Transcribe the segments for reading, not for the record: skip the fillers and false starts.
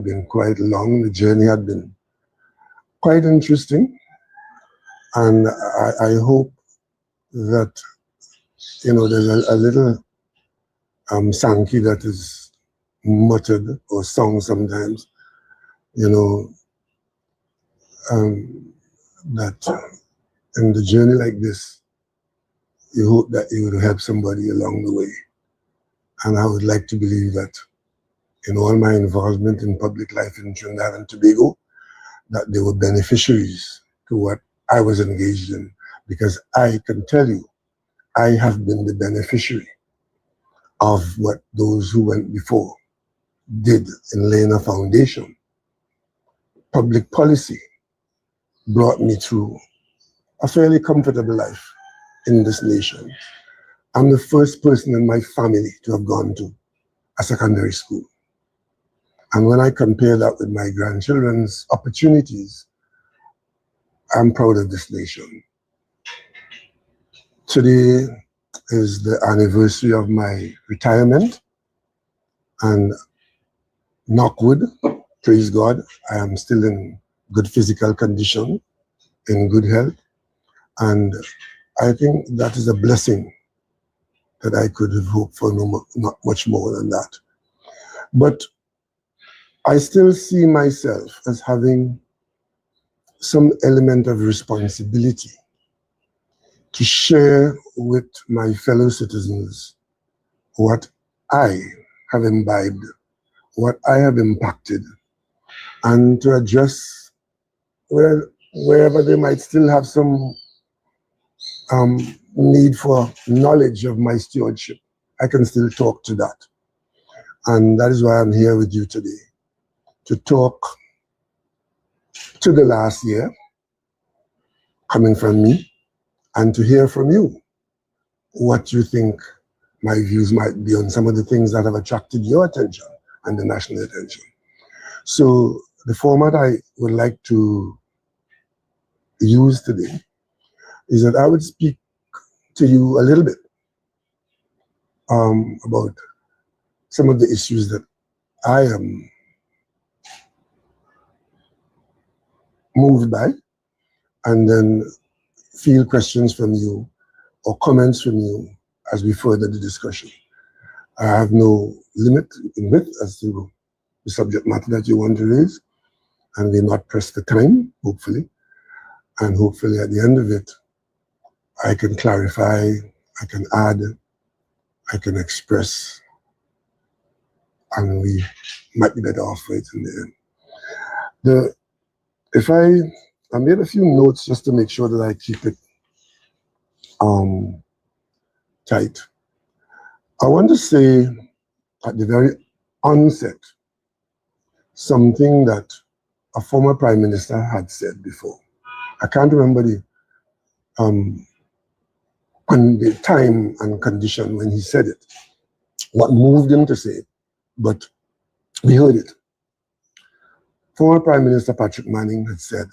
Been quite long. The journey had been quite interesting, and I hope that there's a little Sankey that is muttered or sung sometimes. That in the journey like this, you hope that you would help somebody along the way, and I would like to believe that in all my involvement in public life in Trinidad and Tobago, that they were beneficiaries to what I was engaged in, because I can tell you, I have been the beneficiary of what those who went before did in laying a foundation. Public policy brought me through a fairly comfortable life in this nation. I'm the first person in my family to have gone to a secondary school. And when I compare that with my grandchildren's opportunities, I'm proud of this nation. Today is the anniversary of my retirement, and knock wood, praise God, I am still in good physical condition, in good health, and I think that is a blessing that I could have hoped for, not much more than that. But I still see myself as having some element of responsibility to share with my fellow citizens what I have imbibed, what I have impacted, and to address wherever they might still have some need for knowledge of my stewardship. I can still talk to that. And that is why I'm here with you today, to talk to the last year coming from me, and to hear from you what you think my views might be on some of the things that have attracted your attention and the national attention. So the format I would like to use today is that I would speak to you a little bit about some of the issues that I am moved by, and then field questions from you or comments from you as we further the discussion. I have no limit in width as to the subject matter that you want to raise, and we're not pressed for time, hopefully. And hopefully at the end of it, I can clarify, I can add, I can express, and we might be better off for it in the end. I made a few notes just to make sure that I keep it tight. I want to say at the very onset something that a former prime minister had said before. I can't remember the time and condition when he said it, what moved him to say it, but we heard it. Former Prime Minister Patrick Manning had said,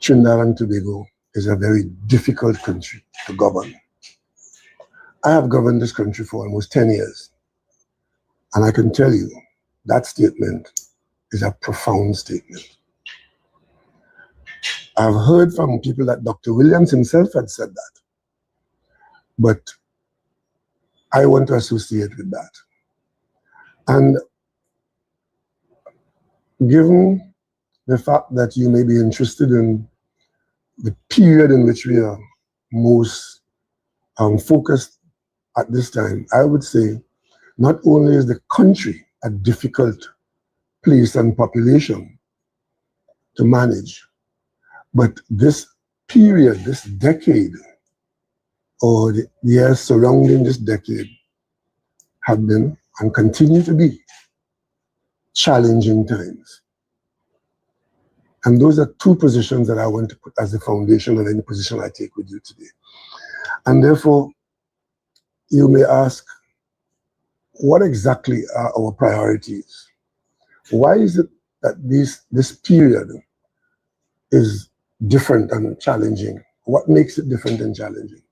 Trinidad and Tobago is a very difficult country to govern. I have governed this country for almost 10 years, and I can tell you that statement is a profound statement. I've heard from people that Dr. Williams himself had said that, but I want to associate with that. And given the fact that you may be interested in the period in which we are most focused at this time, I would say not only is the country a difficult place and population to manage, but this period, this decade, or the years surrounding this decade have been and continue to be challenging times. And those are two positions that I want to put as the foundation of any position I take with you today. And therefore, you may ask, what exactly are our priorities? Why is it that this period is different and challenging? What makes it different and challenging?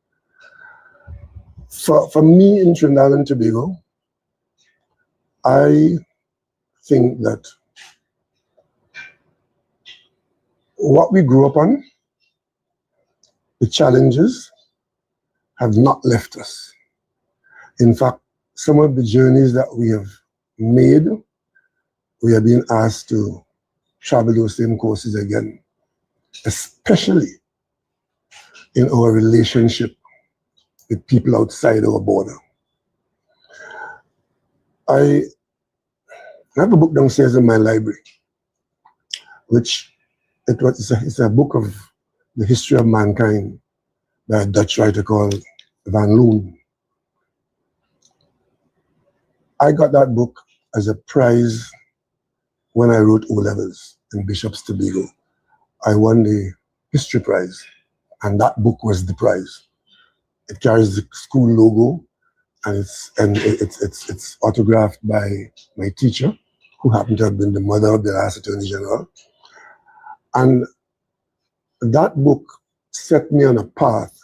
For me in Trinidad and Tobago, I think that what we grew up on, the challenges, have not left us. In fact, some of the journeys that we have made, we are being asked to travel those same courses again, especially in our relationship with people outside our border. I have a book downstairs in my library, which it's a book of the history of mankind by a Dutch writer called Van Loon. I got that book as a prize when I wrote O-levels in Bishop's Tobago. I won the history prize, and that book was the prize. It carries the school logo, and it's autographed by my teacher, who happened to have been the mother of the last Attorney General. And that book set me on a path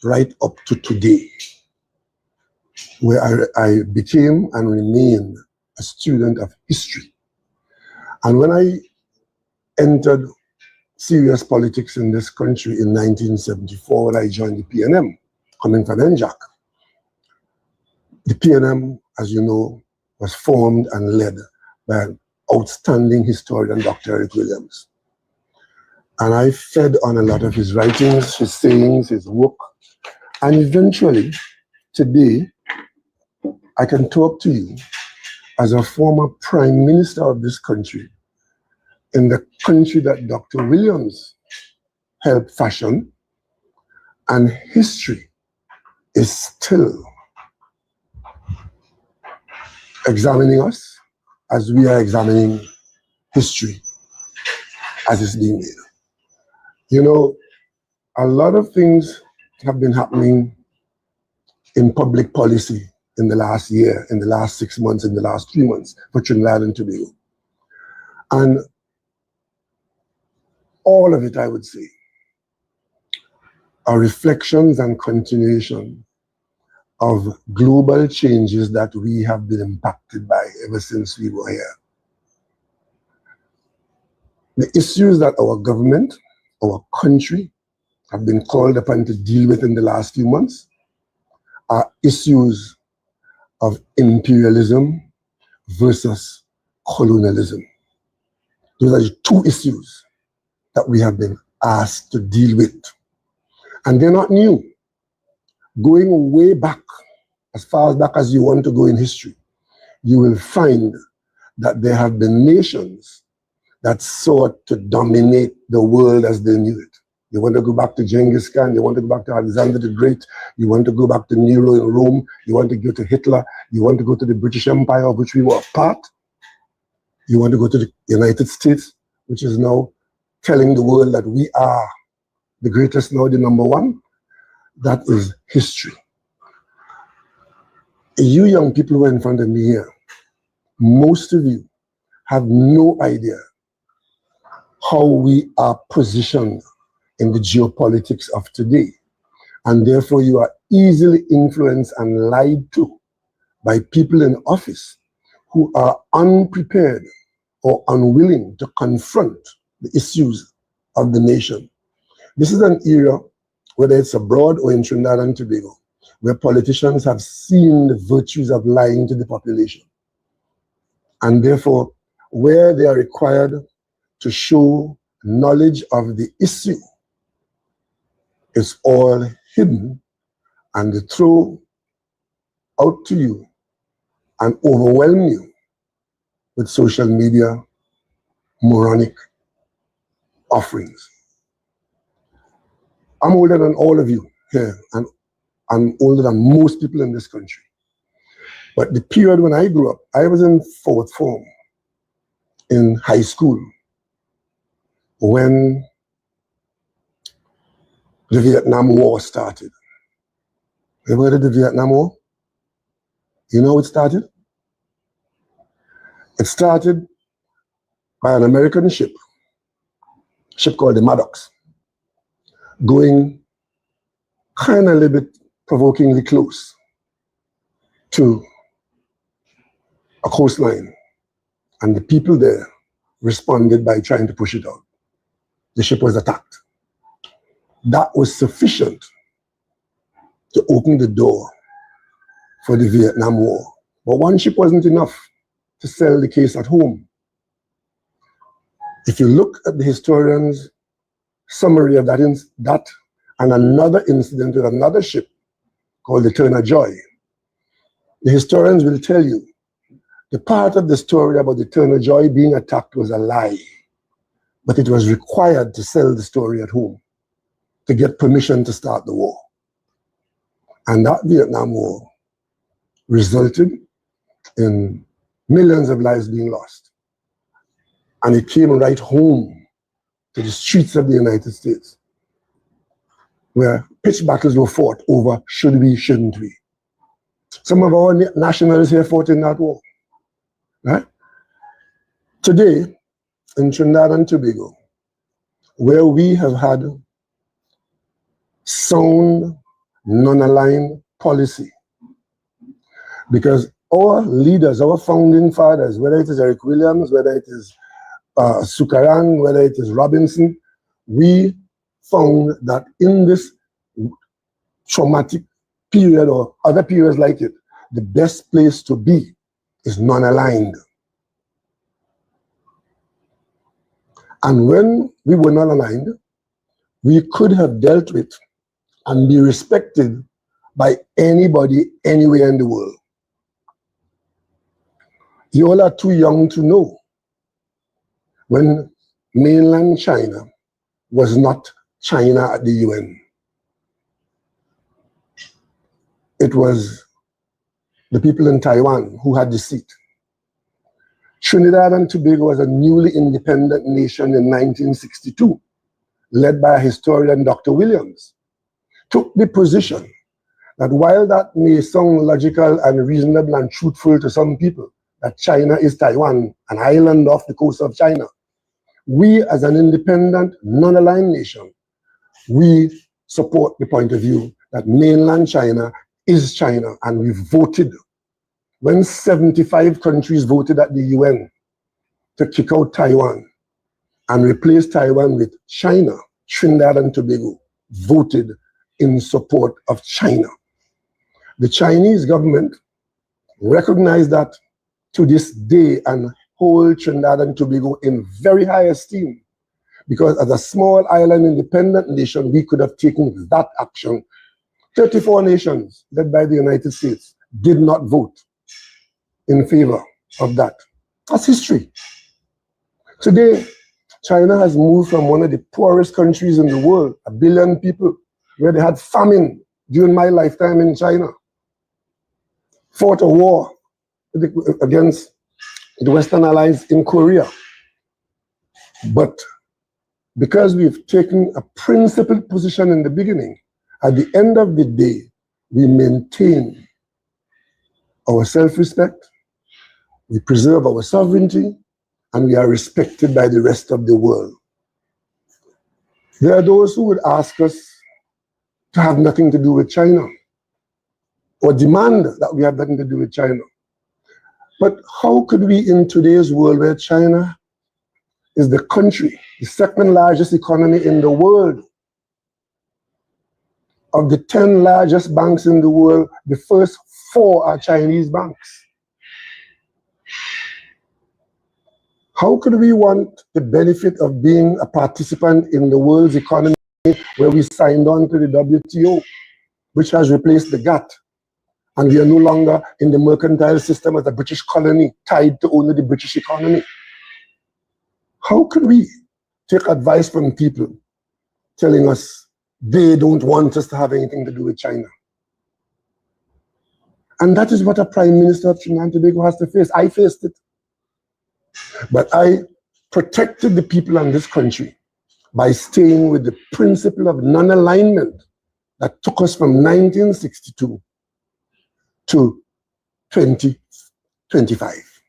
right up to today, where I became and remain a student of history. And when I entered serious politics in this country in 1974, when I joined the PNM, coming from NJAC, the PNM, as you know, was formed and led by an outstanding historian, Dr. Eric Williams. And I fed on a lot of his writings, his sayings, his work. And eventually, today, I can talk to you as a former prime minister of this country, in the country that Dr. Williams helped fashion, and history is still examining us as we are examining history as it's being made. You know, a lot of things have been happening in public policy in the last year, in the last 6 months, in the last 3 months for Trinidad and Tobago. And all of it, I would say, are reflections and continuation of global changes that we have been impacted by ever since we were here. The issues that our government, our country, have been called upon to deal with in the last few months are issues of imperialism versus colonialism. Those are the two issues that we have been asked to deal with. And they're not new. Going way back, as far back as you want to go in history, you will find that there have been nations that sought to dominate the world as they knew it. You want to go back to Genghis Khan, you want to go back to Alexander the Great, you want to go back to Nero in Rome, you want to go to Hitler, you want to go to the British Empire, of which we were a part, you want to go to the United States, which is now telling the world that we are the greatest now, the number one. That is history. You young people who are in front of me here, most of you have no idea how we are positioned in the geopolitics of today. And therefore you are easily influenced and lied to by people in office who are unprepared or unwilling to confront the issues of the nation. This is an era, whether it's abroad or in Trinidad and Tobago, where politicians have seen the virtues of lying to the population. And therefore, where they are required to show knowledge of the issue, it's all hidden, and they throw out to you and overwhelm you with social media moronic offerings. I'm older than all of you here, and I'm older than most people in this country. But the period when I grew up, I was in 4th form in high school when the Vietnam War started. You ever heard of the Vietnam War? You know how it started? It started by an American ship called the Maddox, going kind of a little bit provokingly close to a coastline. And the people there responded by trying to push it out. The ship was attacked. That was sufficient to open the door for the Vietnam War. But one ship wasn't enough to sell the case at home. If you look at the historian's summary of that and another incident with another ship called the Turner Joy, the historians will tell you the part of the story about the Turner Joy being attacked was a lie, but it was required to sell the story at home to get permission to start the war. And that Vietnam War resulted in millions of lives being lost. And it came right home to the streets of the United States, where pitched battles were fought over should we, shouldn't we. Some of our nationals here fought in that war. Right? Today, in Trinidad and Tobago, where we have had sound, non-aligned policy, because our leaders, our founding fathers, whether it is Eric Williams, whether it is Sukarang, whether it is Robinson, we found that in this traumatic period or other periods like it, the best place to be is non-aligned. And when we were not aligned, we could have dealt with and be respected by anybody, anywhere in the world. You all are too young to know when mainland China was not China at the UN. It was the people in Taiwan who had the seat. Trinidad and Tobago was a newly independent nation in 1962, led by a historian, Dr. Williams, took the position that while that may sound logical and reasonable and truthful to some people, that China is Taiwan, an island off the coast of China, we as an independent, non-aligned nation, we support the point of view that mainland China is China, and we voted. When 75 countries voted at the UN to kick out Taiwan and replace Taiwan with China, Trinidad and Tobago voted in support of China. The Chinese government recognized that to this day and hold Trinidad and Tobago in very high esteem, because as a small island independent nation, we could have taken that action. 34 nations led by the United States did not vote in favor of that. That's history. Today, China has moved from one of the poorest countries in the world, 1 billion people, where they had famine during my lifetime in China, fought a war against the Western allies in Korea. But because we've taken a principled position in the beginning, at the end of the day, we maintain our self-respect, we preserve our sovereignty, and we are respected by the rest of the world. There are those who would ask us to have nothing to do with China, or demand that we have nothing to do with China. But how could we, in today's world where China is the country, the second largest economy in the world, of the 10 largest banks in the world, the first 4 are Chinese banks. How could we want the benefit of being a participant in the world's economy where we signed on to the WTO, which has replaced the GATT, and we are no longer in the mercantile system as a British colony tied to only the British economy? How could we take advice from people telling us they don't want us to have anything to do with China? And that is what a Prime Minister of Trinidad and Tobago has to face. I faced it. But I protected the people in this country by staying with the principle of non-alignment that took us from 1962 to 2025.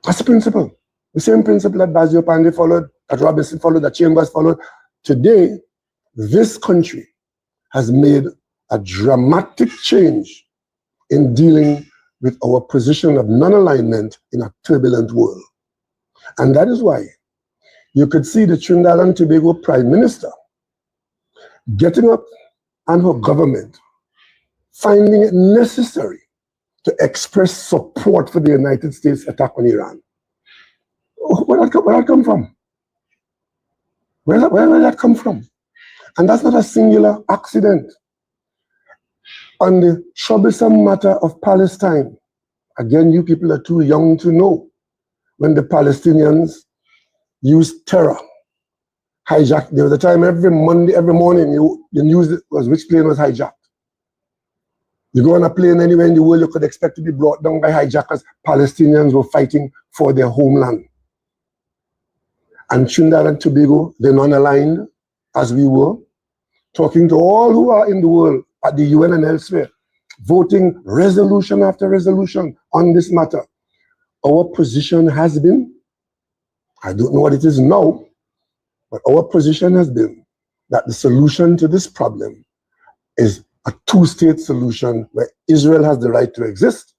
That's the principle. The same principle that Basil Pandey followed, that Robinson followed, that Chambers followed. Today, this country has made a dramatic change in dealing with our position of non-alignment in a turbulent world. And that is why you could see the Trinidad and Tobago Prime Minister getting up and her government finding it necessary to express support for the United States attack on Iran. Where did that come from? Where did that come from? And that's not a singular accident. On the troublesome matter of Palestine, again, you people are too young to know when the Palestinians used terror, hijacked. There was a time every morning, the news was which plane was hijacked. You go on a plane anywhere in the world, you could expect to be brought down by hijackers. Palestinians were fighting for their homeland. And Trinidad and Tobago, they're non-aligned, as we were, talking to all who are in the world, at the UN and elsewhere, voting resolution after resolution on this matter. Our position has been, I don't know what it is now, but our position has been that the solution to this problem is a two-state solution where Israel has the right to exist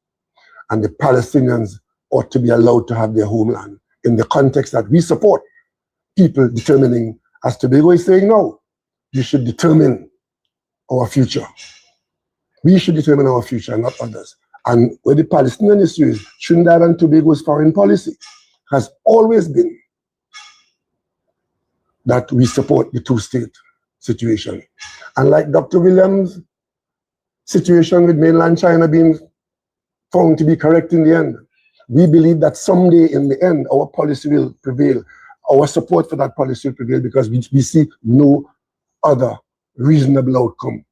and the Palestinians ought to be allowed to have their homeland in the context that we support people determining, as Tobago is saying now, you should determine our future. We should determine our future, not others. And where the Palestinian issue is, Trinidad and Tobago's foreign policy has always been that we support the two-state situation. And like Dr. Williams' situation with mainland China being found to be correct in the end, we believe that someday in the end, our policy will prevail. Our support for that policy will prevail because we see no other reasonable outcome.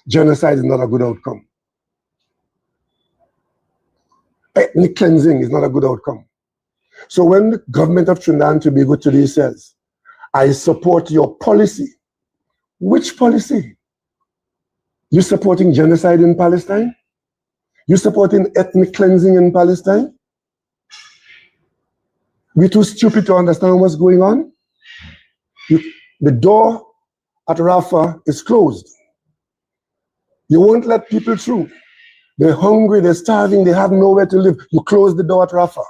Genocide is not a good outcome. Ethnic cleansing is not a good outcome. So when the government of Trinidad and Tobago today says, I support your policy, which policy? You supporting genocide in Palestine? You supporting ethnic cleansing in Palestine? We're too stupid to understand what's going on. The door at Rafah is closed. You won't let people through. They're hungry, they're starving, they have nowhere to live. You close the door at Rafah.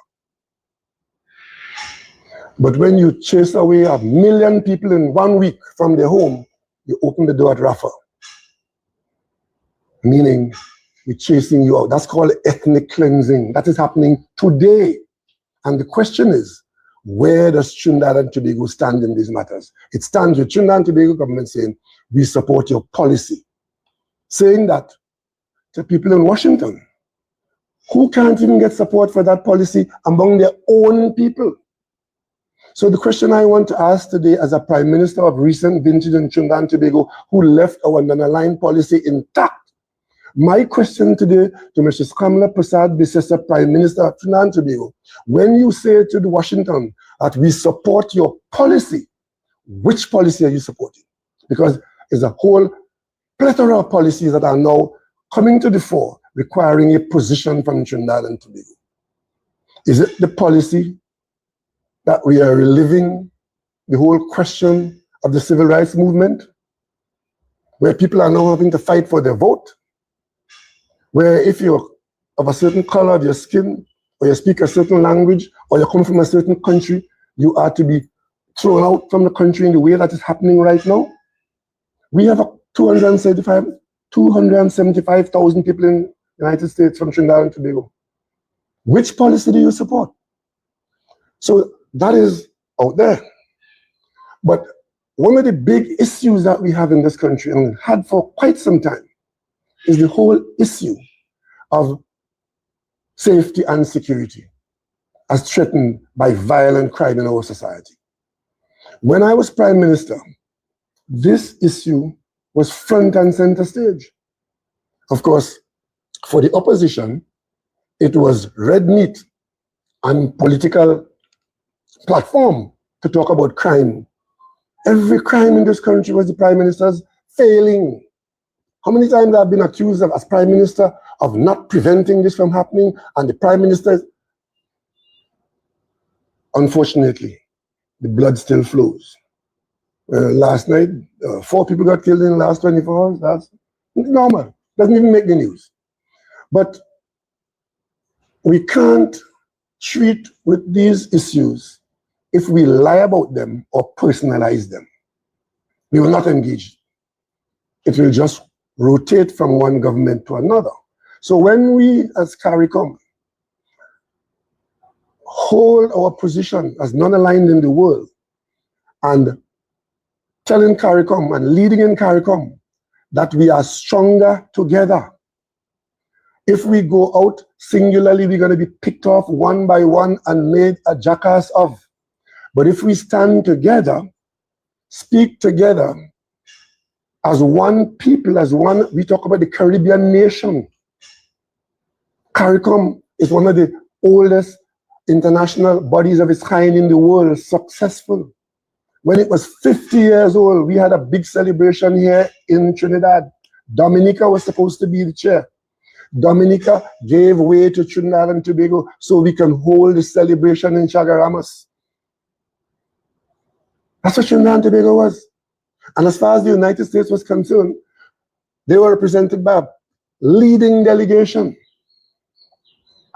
But when you chase away 1 million people in 1 week from their home, you open the door at Rafah. Meaning, we're chasing you out. That's called ethnic cleansing. That is happening today. And the question is, where does Trinidad and Tobago stand in these matters? It stands with Trinidad and Tobago government saying, we support your policy. Saying that to people in Washington who can't even get support for that policy among their own people. So the question I want to ask today as a Prime Minister of recent vintage in Trinidad and Tobago who left our non-aligned policy intact, my question today to Mrs. Kamala Persad-Bissessar, Prime Minister of Trinidad and Tobago, when you say to the Washington that we support your policy, which policy are you supporting? Because there's a whole plethora of policies that are now coming to the fore, requiring a position from Trinidad and Tobago. Is it the policy that we are reliving the whole question of the civil rights movement, where people are now having to fight for their vote, where if you're of a certain color of your skin, or you speak a certain language, or you come from a certain country, you are to be thrown out from the country in the way that is happening right now? We have 275,000 people in the United States from Trinidad and Tobago. Which policy do you support? So that is out there. But one of the big issues that we have in this country, and had for quite some time, is the whole issue of safety and security as threatened by violent crime in our society. When I was Prime Minister, this issue was front and center stage. Of course, for the opposition, it was red meat and political platform to talk about crime. Every crime in this country was the Prime Minister's failing. How many times I've been accused of, as Prime Minister, of not preventing this from happening, and the Prime Minister, unfortunately, the blood still flows. Last night, 4 people got killed in the last 24 hours. That's normal. Doesn't even make the news. But We can't treat with these issues if we lie about them or personalize them. We will not engage. It will just rotate from one government to another. So when we as CARICOM hold our position as non-aligned in the world and telling CARICOM and leading in CARICOM that we are stronger together. If we go out singularly, we're going to be picked off one by one and made a jackass of. But if we stand together, speak together as one people, as one, we talk about the Caribbean nation. CARICOM is one of the oldest international bodies of its kind in the world, successful. When it was 50 years old, we had a big celebration here in Trinidad. Dominica was supposed to be the chair. Dominica gave way to Trinidad and Tobago so we can hold the celebration in Chagaramas. That's what Trinidad and Tobago was. And as far as the United States was concerned, they were represented by a leading delegation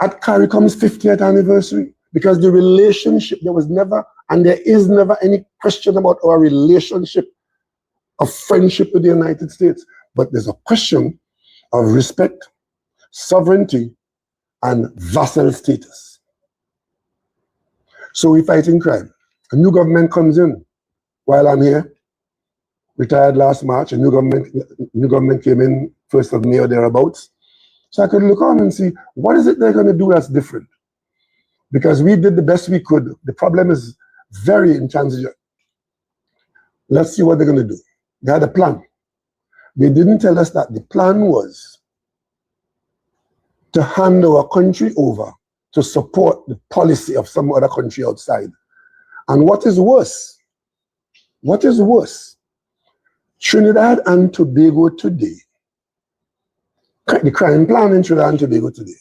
at CARICOM's 50th anniversary, because the relationship, there was never, and there is never any question about our relationship of friendship with the United States. But there's a question of respect, sovereignty, and vassal status. So we're fighting crime. A new government comes in while I'm here, retired last March. A new government came in 1st of May or thereabouts. So I could look on and see, what is it they're going to do that's different? Because we did the best we could. The problem is very intransigent. Let's see what they're going to do. They had a plan. They didn't tell us that the plan was to hand our country over to support the policy of some other country outside. And what is worse? What is worse? Trinidad and Tobago today, the crime plan in Trinidad and Tobago today,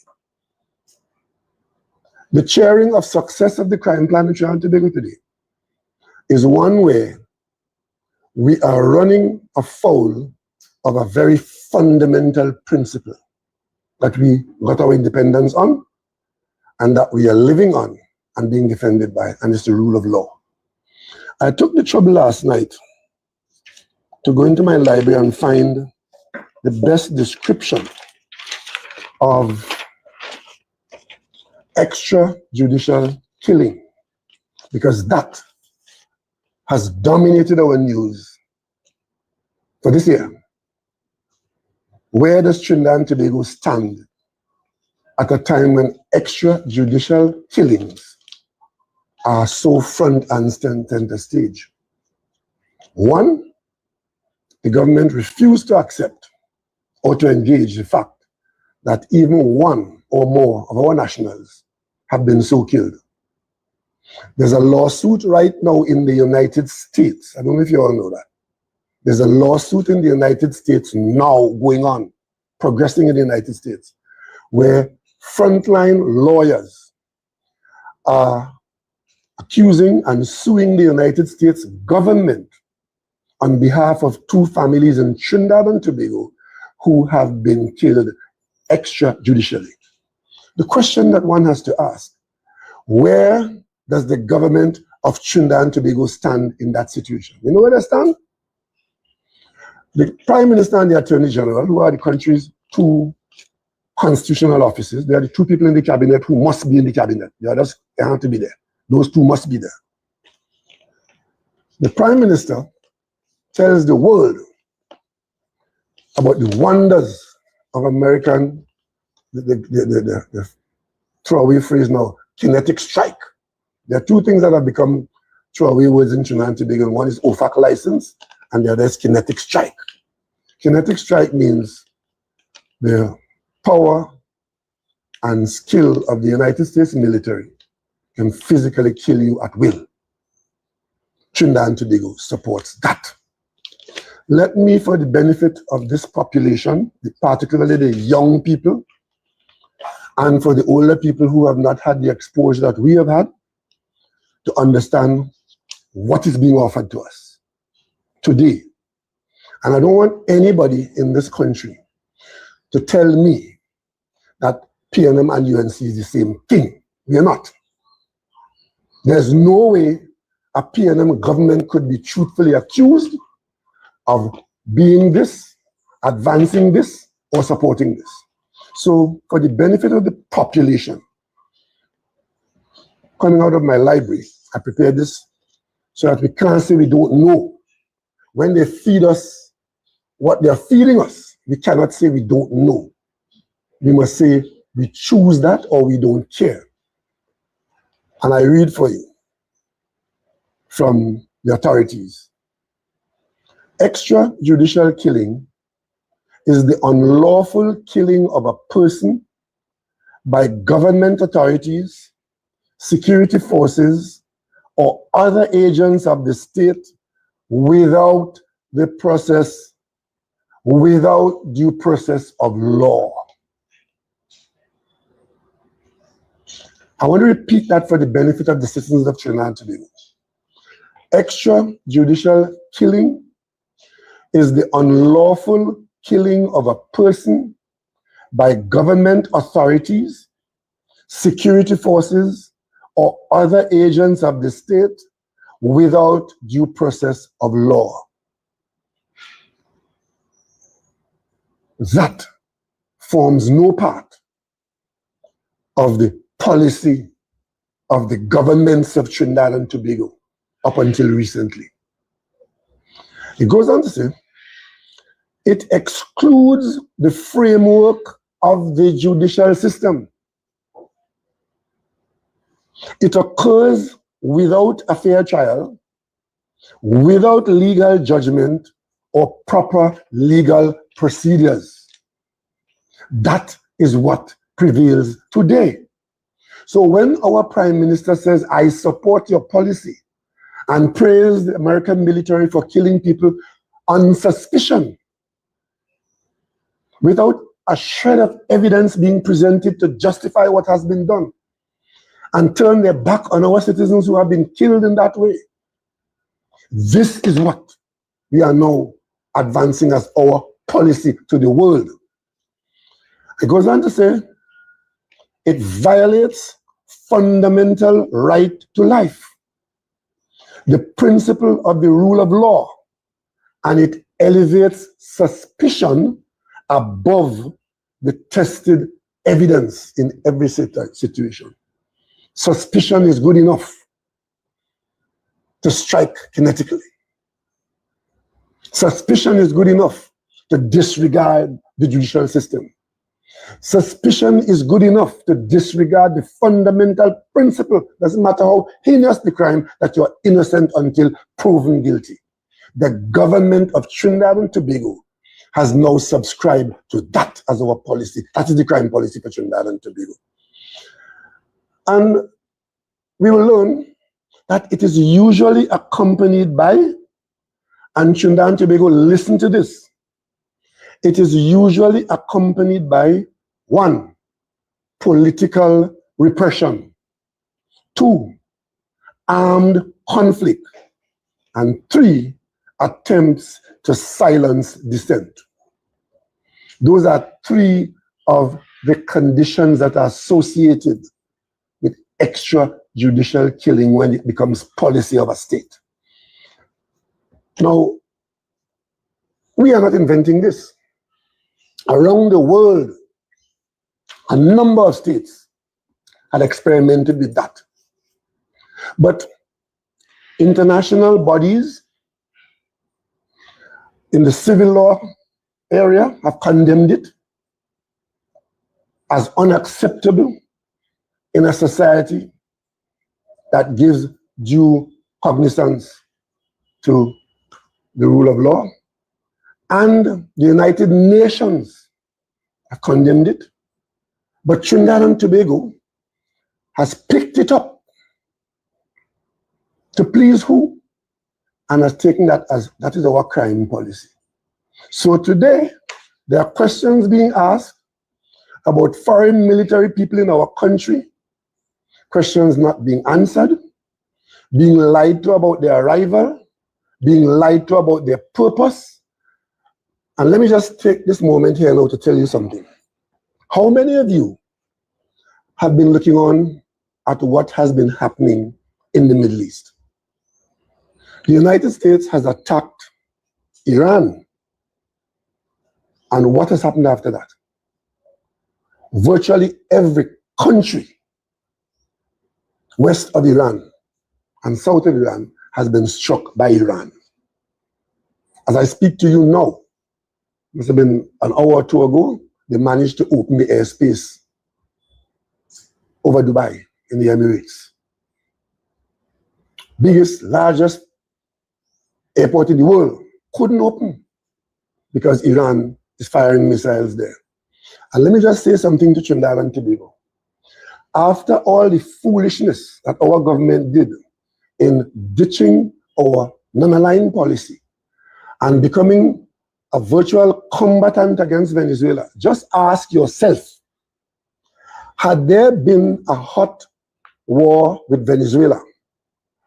the chairing of success of the crime plan in Trinidad and Tobago today is one where we are running afoul of a very fundamental principle that we got our independence on and that we are living on and being defended by, and it's the rule of law. I took the trouble last night to go into my library and find the best description of extrajudicial killing, because that has dominated our news for this year. Where does Trinidad and Tobago stand at a time when extrajudicial killings are so front and center stage? One, the government refused to accept or to engage the fact that even one or more of our nationals have been so killed. There's a lawsuit right now in the United States. I don't know if you all know that. There's a lawsuit in the United States now going on, progressing in the United States, where frontline lawyers are accusing and suing the United States government on behalf of two families in Trinidad and Tobago who have been killed extrajudicially. The question that one has to ask, where does the government of Trinidad and Tobago stand in that situation? You know where they stand? The Prime Minister and the Attorney General, who are the country's two constitutional offices, they are the two people in the cabinet who must be in the cabinet. The others, they have to be there. Those two must be there. The Prime Minister tells the world about the wonders of American, the throwaway phrase now, kinetic strike. There are two things that have become throwaway words in Trinidad and Tobago. One is OFAC license, and the other is kinetic strike. Kinetic strike means the power and skill of the United States military can physically kill you at will. Trinidad and Tobago supports that. Let me, for the benefit of this population, particularly the young people, and for the older people who have not had the exposure that we have had, to understand what is being offered to us today. And I don't want anybody in this country to tell me that PNM and UNC is the same thing. We are not. There's no way a PNM government could be truthfully accused of being this, advancing this, or supporting this. So for the benefit of the population, coming out of my library, I prepared this so that we can't say we don't know. When they feed us what they're feeding us, we cannot say we don't know. We must say we choose that or we don't care. And I read for you from the authorities. Extrajudicial killing is the unlawful killing of a person by government authorities, security forces, or other agents of the state without due process of law. I want to repeat that for the benefit of the citizens of Trinidad and Tobago. Extrajudicial killing is the unlawful killing of a person by government authorities, security forces, or other agents of the state without due process of law. That forms no part of the policy of the governments of Trinidad and Tobago up until recently. It goes on to say, it excludes the framework of the judicial system. It occurs without a fair trial, without legal judgment or proper legal procedures. That is what prevails today. So when our Prime Minister says, I support your policy, and praise the American military for killing people on suspicion, without a shred of evidence being presented to justify what has been done, and turn their back on our citizens who have been killed in that way. This is what we are now advancing as our policy to the world. It goes on to say, it violates fundamental right to life, the principle of the rule of law, and it elevates suspicion above the tested evidence in every situation. Suspicion is good enough to strike kinetically. Suspicion is good enough to disregard the judicial system. Suspicion is good enough to disregard the fundamental principle, doesn't matter how heinous the crime, that you're innocent until proven guilty. The government of Trinidad and Tobago has now subscribed to that as our policy. That is the crime policy for Trinidad and Tobago. And we will learn that it is usually accompanied by, and Trinidad and Tobago, listen to this, it is usually accompanied by 1, political repression, 2, armed conflict, and 3, attempts to silence dissent. Those are 3 of the conditions that are associated with extrajudicial killing when it becomes policy of a state. Now, we are not inventing this. Around the world, a number of states had experimented with that. But international bodies in the civil law area have condemned it as unacceptable in a society that gives due cognizance to the rule of law. And the United Nations have condemned it. But Trinidad and Tobago has picked it up to please who? And has taken that as, that is our crime policy. So today, there are questions being asked about foreign military people in our country, questions not being answered, being lied to about their arrival, being lied to about their purpose. And let me just take this moment here now to tell you something. How many of you have been looking on at what has been happening in the Middle East. The United States has attacked Iran. And what has happened after that? Virtually every country west of Iran and south of Iran has been struck by Iran. As I speak to you now, it must have been an hour or two ago, they managed to open the airspace over Dubai in the Emirates. Biggest, largest airport in the world couldn't open because Iran is firing missiles there. And let me just say something to Trinidad and Tobago. After all the foolishness that our government did in ditching our non-aligned policy and becoming a virtual combatant against Venezuela, just ask yourself, had there been a hot war with Venezuela,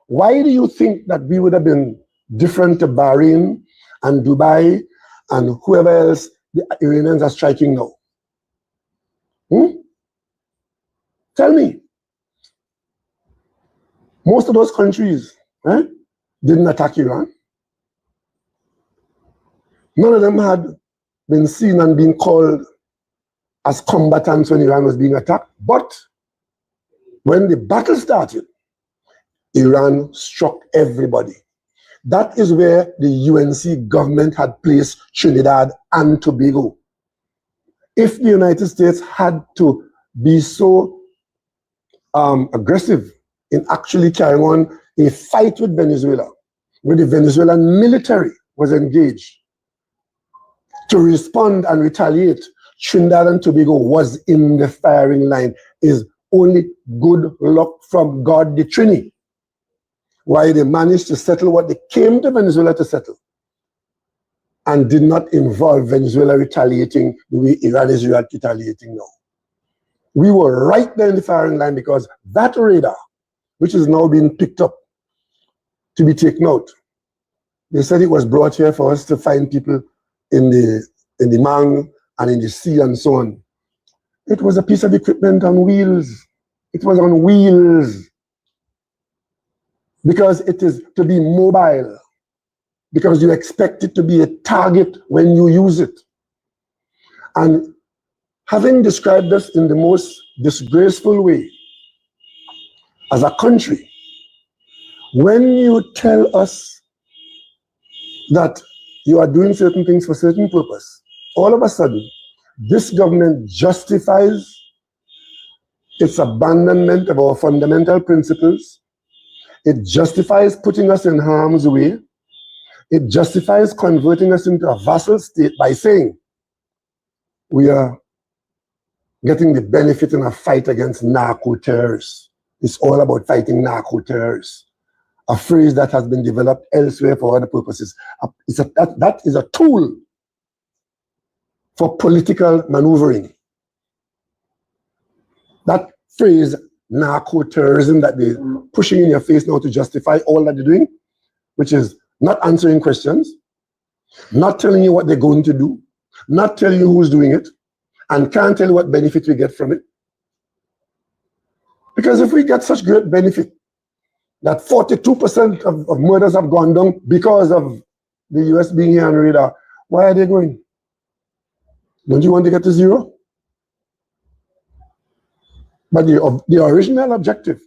why do you think that we would have been different to Bahrain and Dubai and whoever else the Iranians are striking now? Tell me. Most of those countries didn't attack Iran. None of them had been seen and been called as combatants when Iran was being attacked. But when the battle started, Iran struck everybody. That is where the UNC government had placed Trinidad and Tobago. If the United States had to be so aggressive in actually carrying on a fight with Venezuela, where the Venezuelan military was engaged to respond and retaliate, Trinidad and Tobago was in the firing line. Is only good luck from God the Trini. Why they managed to settle what they came to Venezuela to settle and did not involve Venezuela retaliating the way Iran is retaliating now. We were right there in the firing line because that radar, which is now being picked up to be taken out, they said it was brought here for us to find people in the Mang and in the sea and so on. It was a piece of equipment on wheels. It was on wheels because it is to be mobile, because you expect it to be a target when you use it. And having described us in the most disgraceful way as a country, when you tell us that you are doing certain things for certain purpose, all of a sudden, this government justifies its abandonment of our fundamental principles. It justifies putting us in harm's way. It justifies converting us into a vassal state by saying we are getting the benefit in a fight against narco-terrorists. It's all about fighting narco-terrorists, a phrase that has been developed elsewhere for other purposes. That is a tool for political maneuvering. That phrase, narco-terrorism, that they're pushing in your face now to justify all that they're doing, which is not answering questions, not telling you what they're going to do, not telling you who's doing it, and can't tell you what benefit we get from it. Because if we get such great benefit that 42% of murders have gone down because of the US being here on radar, why are they going? Don't you want to get to zero? But the original objective,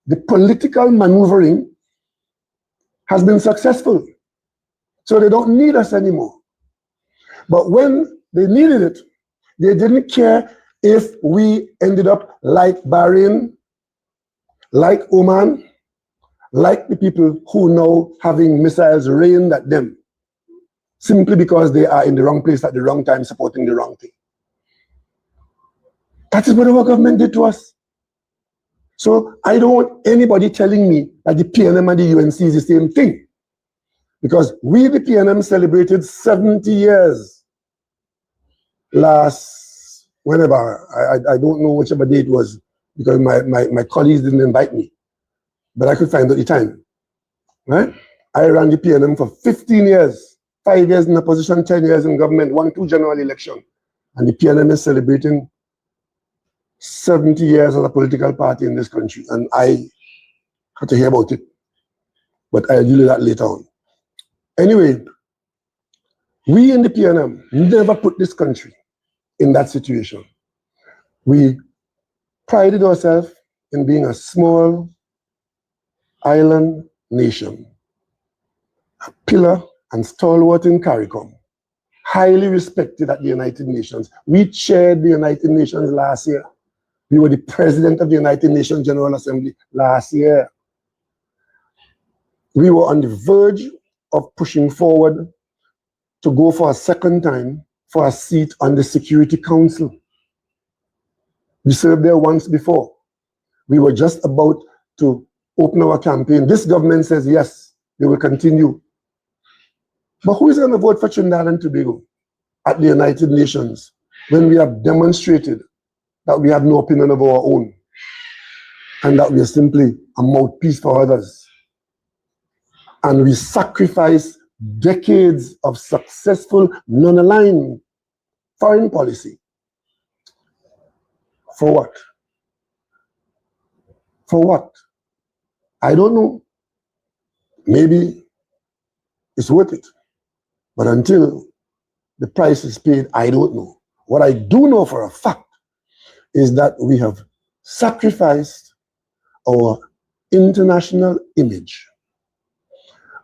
the political maneuvering, has been successful. So they don't need us anymore. But when they needed it, they didn't care if we ended up like Bahrain, like Oman, like the people who now having missiles rained at them, simply because they are in the wrong place at the wrong time supporting the wrong thing. That is what our government did to us. So I don't want anybody telling me that the PNM and the UNC is the same thing. Because we, the PNM, celebrated 70 years last, whenever, I don't know whichever day it was, because my colleagues didn't invite me. But I could find out the time, right? I ran the PNM for 15 years, 5 years in opposition, 10 years in government, won 2 general elections. And the PNM is celebrating 70 years as a political party in this country, and I had to hear about it, but I'll deal with that later on. Anyway, we in the PNM never put this country in that situation. We prided ourselves in being a small island nation, a pillar and stalwart in CARICOM, highly respected at the United Nations. We chaired the United Nations last year. We were the president of the United Nations General Assembly last year. We were on the verge of pushing forward to go for a second time for a seat on the Security Council. We served there once before. We were just about to open our campaign. This government says yes, they will continue. But who is going to vote for Trinidad and Tobago at the United Nations when we have demonstrated that we have no opinion of our own and that we are simply a mouthpiece for others? And we sacrifice decades of successful non-aligned foreign policy. For what? For what? I don't know. Maybe it's worth it. But until the price is paid, I don't know. What I do know for a fact is that we have sacrificed our international image,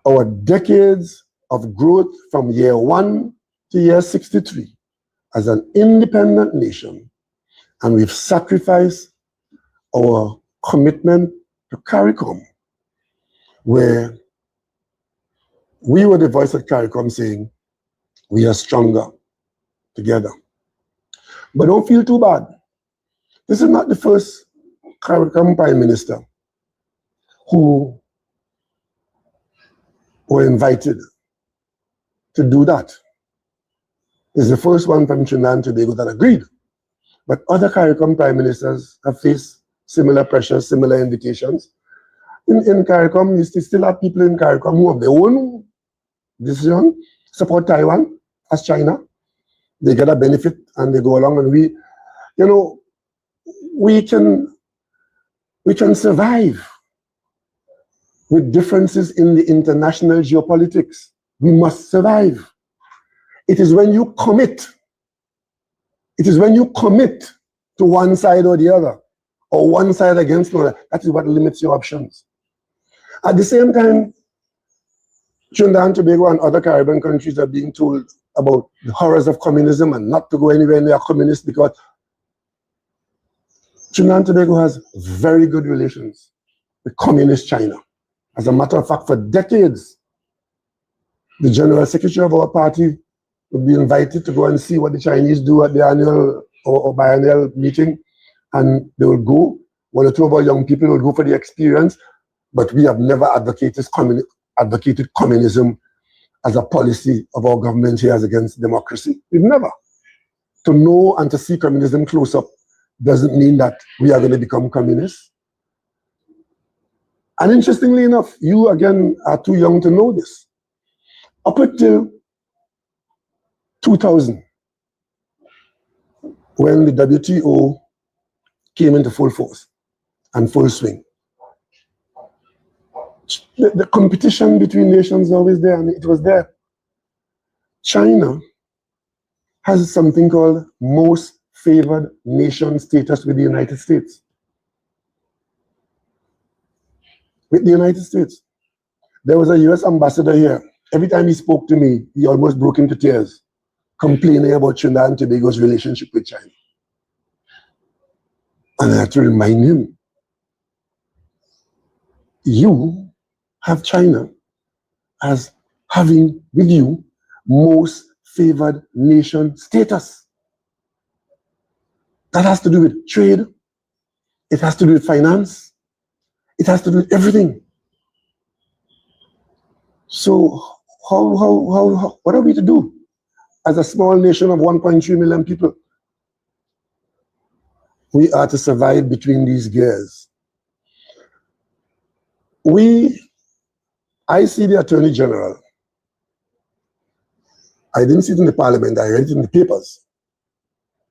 our decades of growth from year 1 to year 63 as an independent nation, and we've sacrificed our commitment to CARICOM, where we were the voice of CARICOM saying, we are stronger together. But don't feel too bad. This is not the first CARICOM Prime Minister who were invited to do that. It's the first one from Trinidad and Tobago that agreed. But other CARICOM Prime Ministers have faced similar pressures, similar invitations. In CARICOM, you still have people in CARICOM who have their own decision, support Taiwan as China. They get a benefit and they go along, and we can survive with differences in the international geopolitics. We must survive. It is when you commit, to one side or the other, or one side against another, that is what limits your options. At the same time, Trinidad and Tobago and other Caribbean countries are being told about the horrors of communism and not to go anywhere near communist, because Trinidad and Tobago has very good relations with communist China. As a matter of fact, for decades, the general secretary of our party would be invited to go and see what the Chinese do at the annual or biennial meeting, and they will go. One or two of our young people will go for the experience, but we have never advocated communism as a policy of our government here as against democracy. We've never. To know and to see communism close up doesn't mean that we are going to become communists. And interestingly enough, you again are too young to know this. Up until 2000, when the WTO came into full force and full swing, the competition between nations is always there, and it was there. China has something called most favored nation status with the United States. With the United States. There was a US ambassador here. Every time he spoke to me, he almost broke into tears, complaining about Trinidad and Tobago's relationship with China. And I had to remind him, you have China as having with you most favored nation status. That has to do with trade. It has to do with finance. It has to do with everything. So what are we to do as a small nation of 1.3 million people? We are to survive between these gears. I see the Attorney General. I didn't see it in the Parliament, I read it in the papers.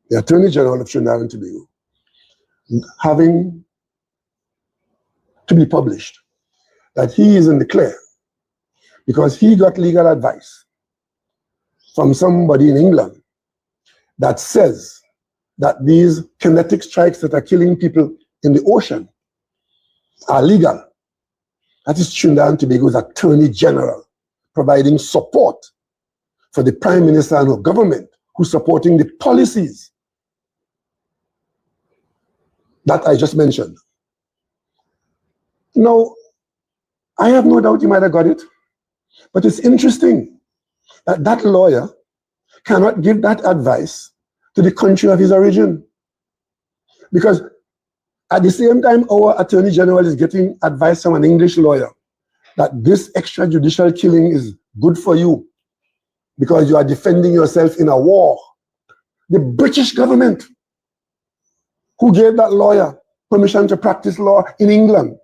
The Attorney General of Trinidad and Tobago having to be published that he is in the clear because he got legal advice from somebody in England that says that these kinetic strikes that are killing people in the ocean are legal. That is Trinidad and Tobago's Attorney General providing support for the Prime Minister and her government who's supporting the policies that I just mentioned. Now, I have no doubt you might have got it, but it's interesting that that lawyer cannot give that advice to the country of his origin. Because at the same time, our Attorney General is getting advice from an English lawyer that this extrajudicial killing is good for you because you are defending yourself in a war. The British government, who gave that lawyer permission to practice law in England,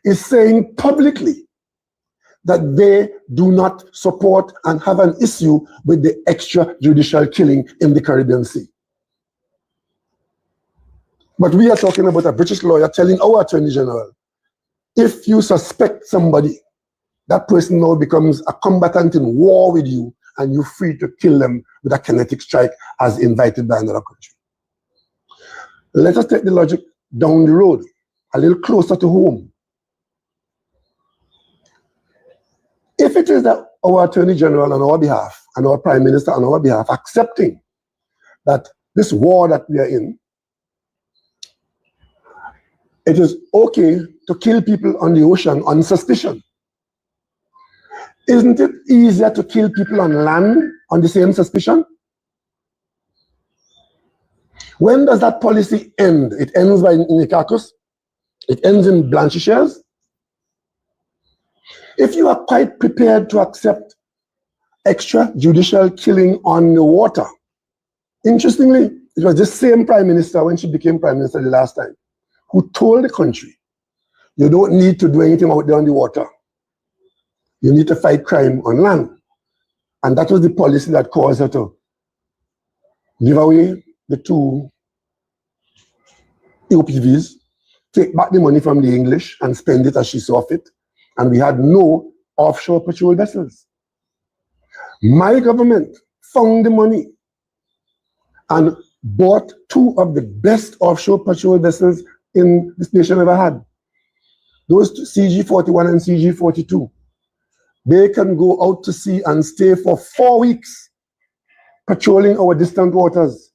is saying publicly that they do not support and have an issue with the extrajudicial killing in the Caribbean Sea. But we are talking about a British lawyer telling our Attorney General, if you suspect somebody, that person now becomes a combatant in war with you and you're free to kill them with a kinetic strike as invited by another country. Let us take the logic down the road, a little closer to home. If it is that our Attorney General on our behalf and our Prime Minister on our behalf accepting that this war that we are in, it is okay to kill people on the ocean on suspicion. Isn't it easier to kill people on land on the same suspicion? When does that policy end? It ends by Nicacus? It ends in Blanchisseuse? If you are quite prepared to accept extrajudicial killing on the water, interestingly, it was this same Prime Minister when she became Prime Minister the last time, who told the country, you don't need to do anything out there on the water. You need to fight crime on land. And that was the policy that caused her to give away the 2 OPVs, take back the money from the English and spend it as she saw fit. And we had no offshore patrol vessels. My government found the money and bought 2 of the best offshore patrol vessels in this nation ever had. Those CG-41 and CG-42. They can go out to sea and stay for 4 weeks patrolling our distant waters.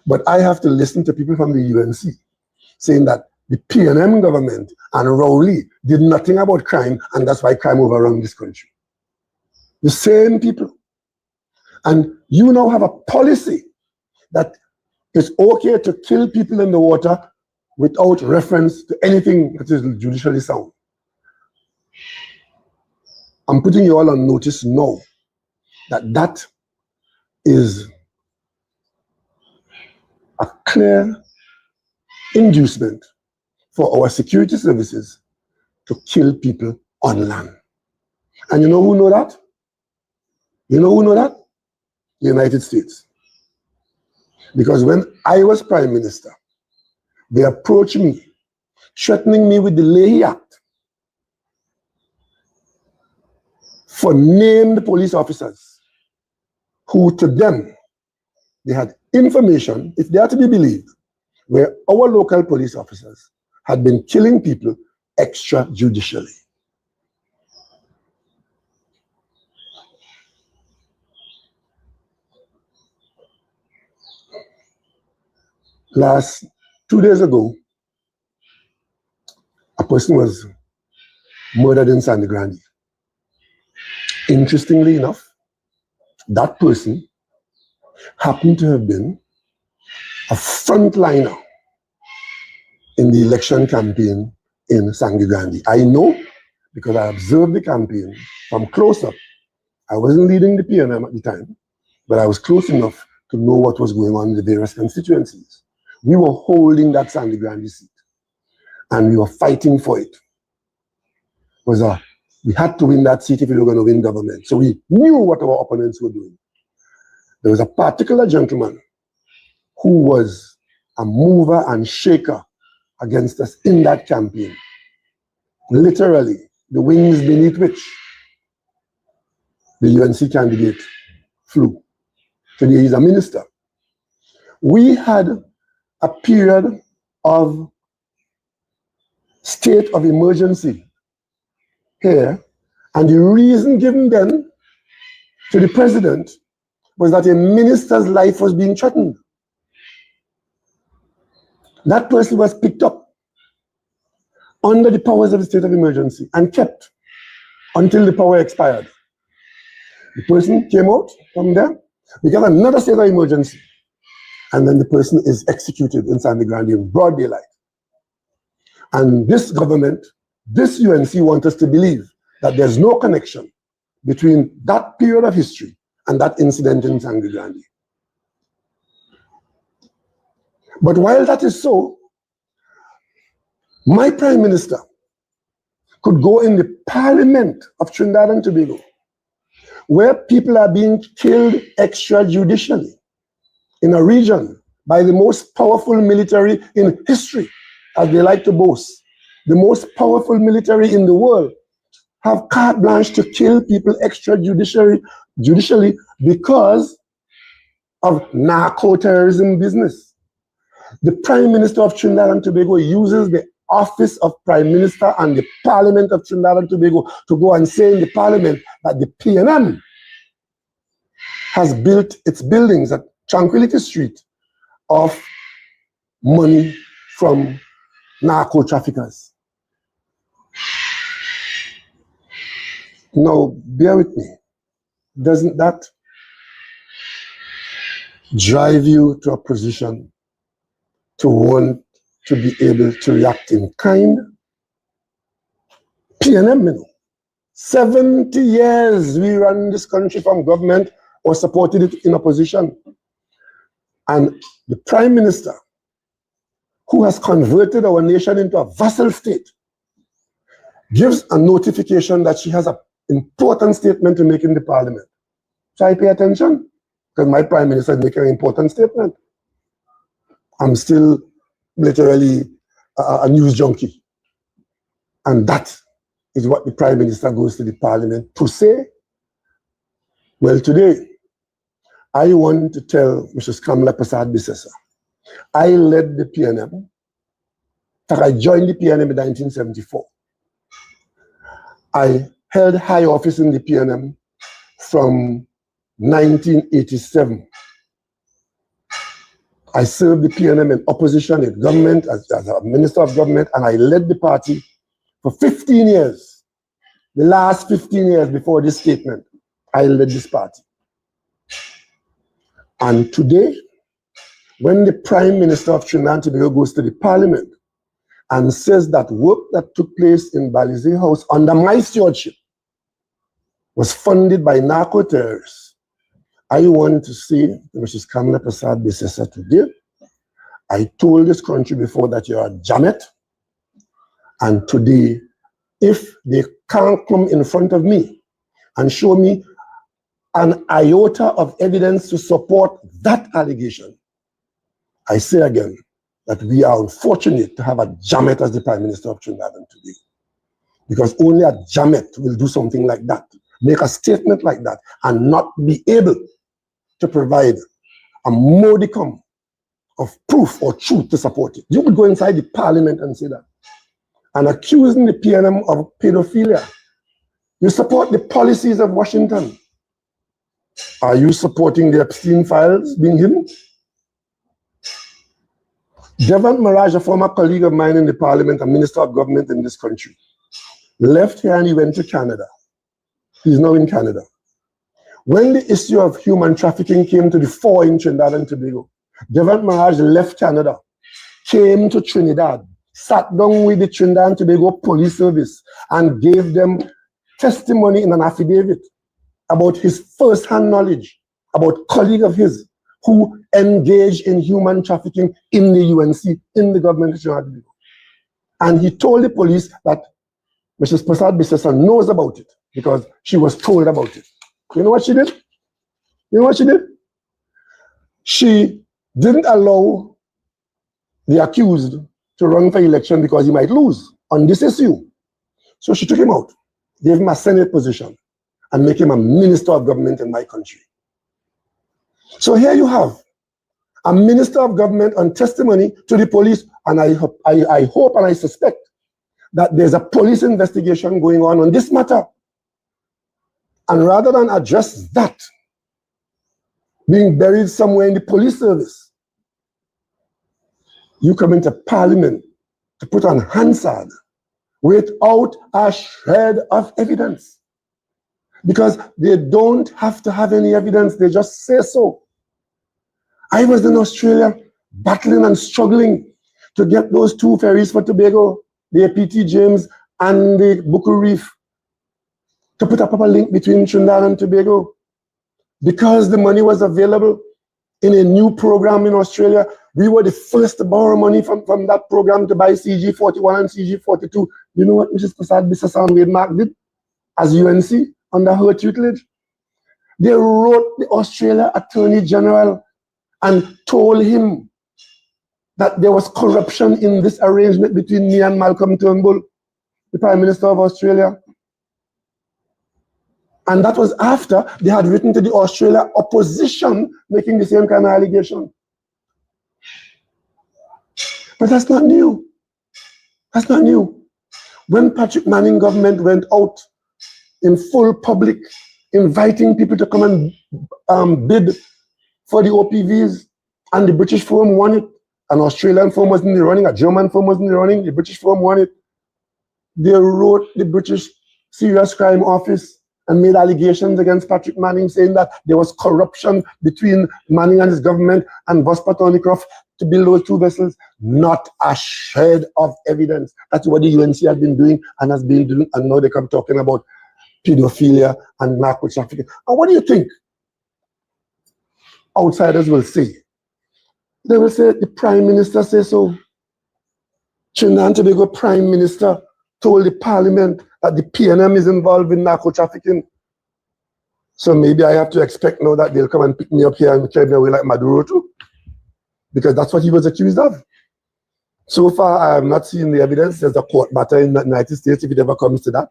But I have to listen to people from the UNC saying that the PNM government and Rowley did nothing about crime, and that's why crime overrun this country. The same people. And you now have a policy that it's okay to kill people in the water without reference to anything that is judicially sound. I'm putting you all on notice now that that is a clear inducement for our security services to kill people on land. And you know who know that? You know who know that? The United States. Because when I was Prime Minister, they approached me, threatening me with the Leahy Act for named police officers who, to them, they had information, if they are to be believed, where our local police officers had been killing people extrajudicially. Last 2 days ago, a person was murdered in Sangre Grande. Interestingly enough, that person happened to have been a frontliner in the election campaign in Sangre Grande. I know because I observed the campaign from close up. I wasn't leading the PNM at the time, but I was close enough to know what was going on in the various constituencies. We were holding that Sangre Grande seat, and we were fighting for it. We had to win that seat if we were going to win government. So we knew what our opponents were doing. There was a particular gentleman who was a mover and shaker against us in that campaign. Literally, the wings beneath which the UNC candidate flew. Today he's a minister. We had a period of state of emergency here, and the reason given then to the president was that a minister's life was being threatened. That person was picked up under the powers of the state of emergency and kept until the power expired. The person came out from there, we got another state of emergency, and then the person is executed inside the ground in broad daylight. And this government, this UNC wants us to believe that there's no connection between that period of history and that incident in Sangre Grande. But while that is so, my prime minister could go in the parliament of Trinidad and Tobago, where people are being killed extrajudicially in a region by the most powerful military in history, as they like to boast. The most powerful military in the world have carte blanche to kill people extrajudicially because of narco-terrorism business. The Prime Minister of Trinidad and Tobago uses the office of Prime Minister and the Parliament of Trinidad and Tobago to go and say in the Parliament that the PNM has built its buildings at Tranquility Street off money from narco traffickers. Now, bear with me. Doesn't that drive you to a position to want to be able to react in kind? PNM, you know, 70 years we ran this country from government or supported it in opposition. And the Prime Minister, who has converted our nation into a vassal state, gives a notification that she has an important statement to make in the Parliament. So I pay attention, because my Prime Minister is making an important statement. I'm still literally a news junkie. And that is what the Prime Minister goes to the Parliament to say. Well, today, I want to tell Mrs. Kamala Persad-Bissessar, I led the PNM. I joined the PNM in 1974. I held high office in the PNM from 1987. I served the PNM in opposition in government as a minister of government, and I led the party for 15 years. The last 15 years before this statement, I led this party. And today, when the Prime Minister of Trinidad and Tobago goes to the Parliament and says that work that took place in Balizé House under my stewardship was funded by narco-terrorists, I want to say to Mrs. Kamala Persad-Bissessar today, I told this country before that you're a jammet, and today, if they can't come in front of me and show me an iota of evidence to support that allegation, I say again that we are unfortunate to have a jammet as the Prime Minister of Trinidad and Tobago, because only a jammet will do something like that, make a statement like that, and not be able to provide a modicum of proof or truth to support it. You would go inside the Parliament and say that, and accusing the PNM of pedophilia. You support the policies of Washington. Are you supporting the Epstein files being hidden? Devant Mirage, a former colleague of mine in the Parliament, a minister of government in this country, left here and he went to Canada. He's now in Canada. When the issue of human trafficking came to the fore in Trinidad and Tobago, Devant Mirage left Canada, came to Trinidad, sat down with the Trinidad and Tobago Police Service and gave them testimony in an affidavit about his first-hand knowledge about colleague of his who engaged in human trafficking in the UNC, in the government of Trinidad and Tobago. And he told the police that Mrs. Persad-Bissessar knows about it because she was told about it. You know what she did? You know what she did? She didn't allow the accused to run for election because he might lose on this issue. So she took him out, gave him a Senate position, and make him a minister of government in my country. So here you have a minister of government on testimony to the police, and I hope and I suspect that there's a police investigation going on this matter. And rather than address that, being buried somewhere in the police service, you come into parliament to put on Hansard without a shred of evidence. Because they don't have to have any evidence, they just say so. I was in Australia battling and struggling to get those 2 ferries for Tobago, the APT James and the Buku Reef, to put up a link between Trinidad and Tobago. Because the money was available in a new program in Australia, we were the first to borrow money from that program to buy CG41 and CG42. You know what Mrs. Prasad Bissasan and Wade Mark did as UNC under her tutelage? They wrote the Australia Attorney General and told him that there was corruption in this arrangement between me and Malcolm Turnbull, the Prime Minister of Australia. And that was after they had written to the Australia opposition making the same kind of allegation. But that's not new. That's not new. When Patrick Manning government went out in full public, inviting people to come and bid for the OPVs, and the British firm won it, an Australian firm was in the running, a German firm was in the running, the British firm won it. They wrote the British Serious Crime Office and made allegations against Patrick Manning, saying that there was corruption between Manning and his government and Vosper Thornycroft to build those 2 vessels. Not a shred of evidence. That's what the UNC has been doing and has been doing, and now they come talking about pedophilia and narco trafficking. And what do you think outsiders will say? They will say the Prime Minister says so. Trinidad and Tobago Prime Minister told the Parliament that the PNM is involved in narco trafficking. So maybe I have to expect now that they'll come and pick me up here and carry me away like Maduro too, because that's what he was accused of. So far, I have not seen the evidence. There's a court matter in the United States if it ever comes to that.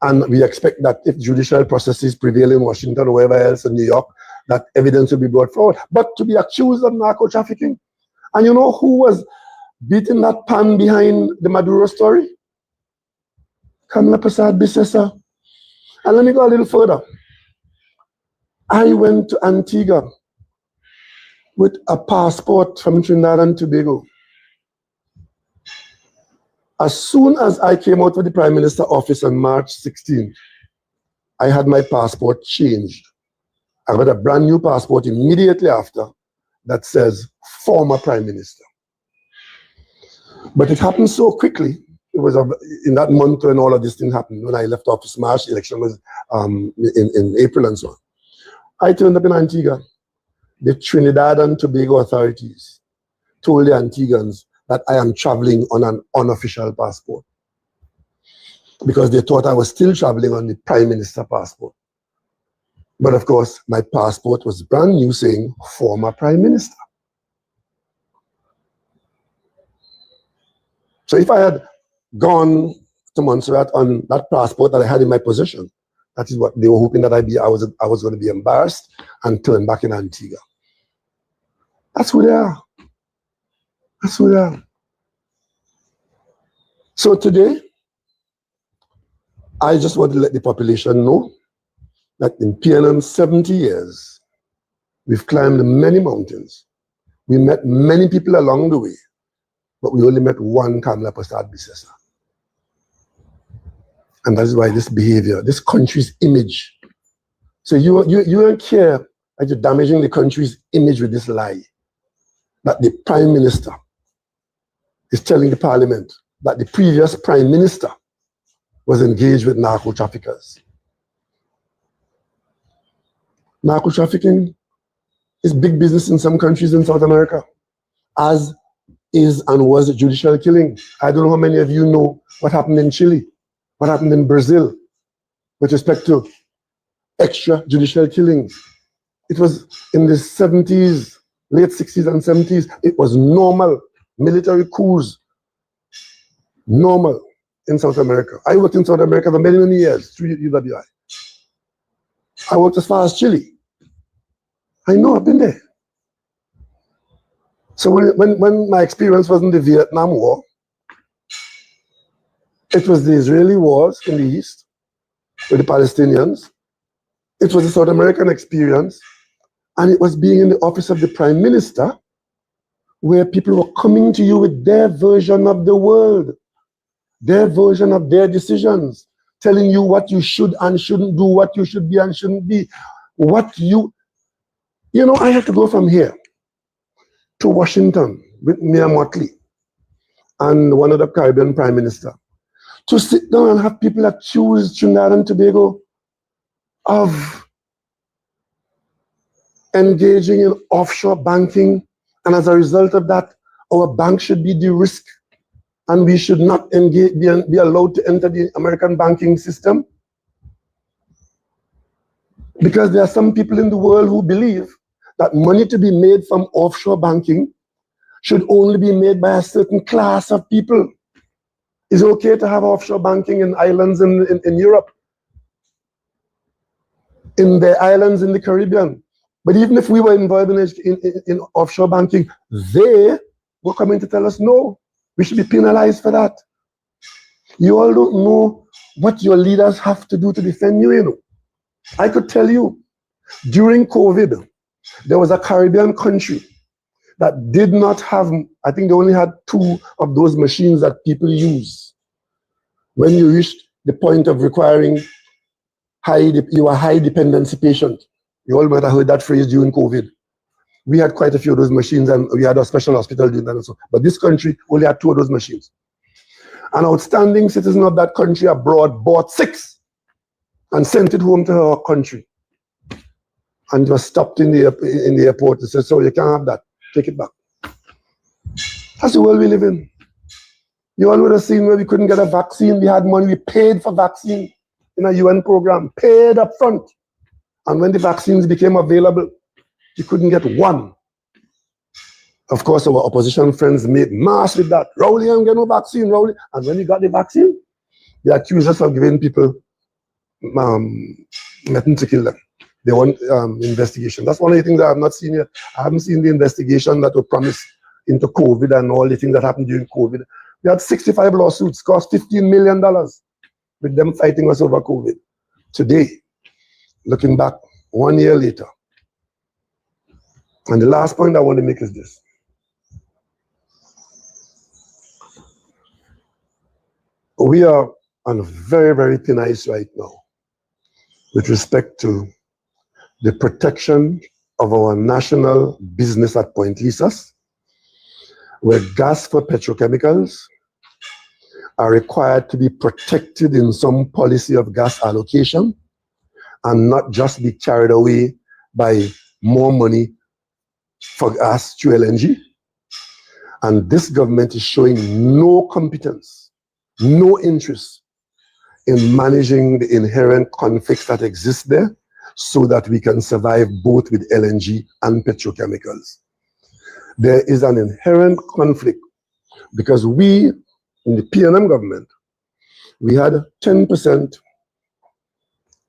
And we expect that if judicial processes prevail in Washington or wherever else in New York, that evidence will be brought forward. But to be accused of narco trafficking, and you know who was beating that pan behind the Maduro story? Kamla Prasad Bisesa. And let me go a little further. I went to Antigua with a passport from Trinidad and Tobago. As soon as I came out of the Prime Minister's office on March 16th, I had my passport changed. I got a brand new passport immediately after that says former Prime Minister. But it happened so quickly. It was in that month when all of this thing happened. When I left office, March, the election was in April and so on. I turned up in Antigua. The Trinidad and Tobago authorities told the Antiguans that I am traveling on an unofficial passport, because they thought I was still traveling on the Prime Minister passport. But of course, my passport was brand new saying former Prime Minister. So if I had gone to Montserrat on that passport that I had in my possession, that is what they were hoping that I was going to be embarrassed and turned back in Antigua. That's who they are. That's who they are. So today, I just want to let the population know that in PNM 70 years, we've climbed many mountains. We met many people along the way, but we only met one Kamla Prasad Bisesa. And that is why this behavior, this country's image. So you don't care that you're damaging the country's image with this lie, that the Prime Minister is telling the Parliament that the previous Prime Minister was engaged with narco traffickers. Narco trafficking is big business in some countries in South America, as is and was judicial killing. I don't know how many of you know what happened in Chile, what happened in Brazil with respect to extrajudicial killings. It was in the 70s, late 60s and 70s, it was normal. military coups, normal in South America. I worked in South America for many, many years through UWI. I worked as far as Chile. I know, I've been there. So when my experience was in the Vietnam War, it was the Israeli wars in the East with the Palestinians. It was a South American experience, and it was being in the office of the Prime Minister, where people were coming to you with their version of the world, their version of their decisions, telling you what you should and shouldn't do, what you should be and shouldn't be, I had to go from here to Washington with Mia Motley and one of the Caribbean Prime Minister to sit down and have people accuse Trinidad and Tobago of engaging in offshore banking, and as a result of that, our bank should be de-risked and we should not be allowed to enter the American banking system. Because there are some people in the world who believe that money to be made from offshore banking should only be made by a certain class of people. It's okay to have offshore banking in islands in Europe, in the islands in the Caribbean. But even if we were involved in offshore banking, they were coming to tell us, no, we should be penalized for that. You all don't know what your leaders have to do to defend you, you know. I could tell you, during COVID, there was a Caribbean country that did not have, I think they only had 2 of those machines that people use. When you reached the point of requiring you are a high dependency patient. You all might have heard that phrase during COVID. We had quite a few of those machines, and we had a special hospital doing that also. But this country only had 2 of those machines. An outstanding citizen of that country abroad bought 6 and sent it home to her country. And was stopped in the airport and said, so you can't have that. Take it back. That's the world we live in. You all would have seen where we couldn't get a vaccine. We had money. We paid for vaccine in a UN program, paid up front. And when the vaccines became available, you couldn't get one. Of course, our opposition friends made mass with that. Rowley, I'm getting no vaccine, Rowley. And when we got the vaccine, they accused us of giving people nothing to kill them. They want investigation. That's one of the things that I have not seen yet. I haven't seen the investigation that were promised into COVID and all the things that happened during COVID. We had 65 lawsuits, cost $15 million with them fighting us over COVID. Today, looking back 1 year later, and the last point I want to make is this. We are on very, very thin ice right now with respect to the protection of our national business at Point Lisas, where gas for petrochemicals are required to be protected in some policy of gas allocation and not just be carried away by more money for gas through LNG. And this government is showing no competence, no interest in managing the inherent conflicts that exist there so that we can survive both with LNG and petrochemicals. There is an inherent conflict because we, in the PNM government, we had 10%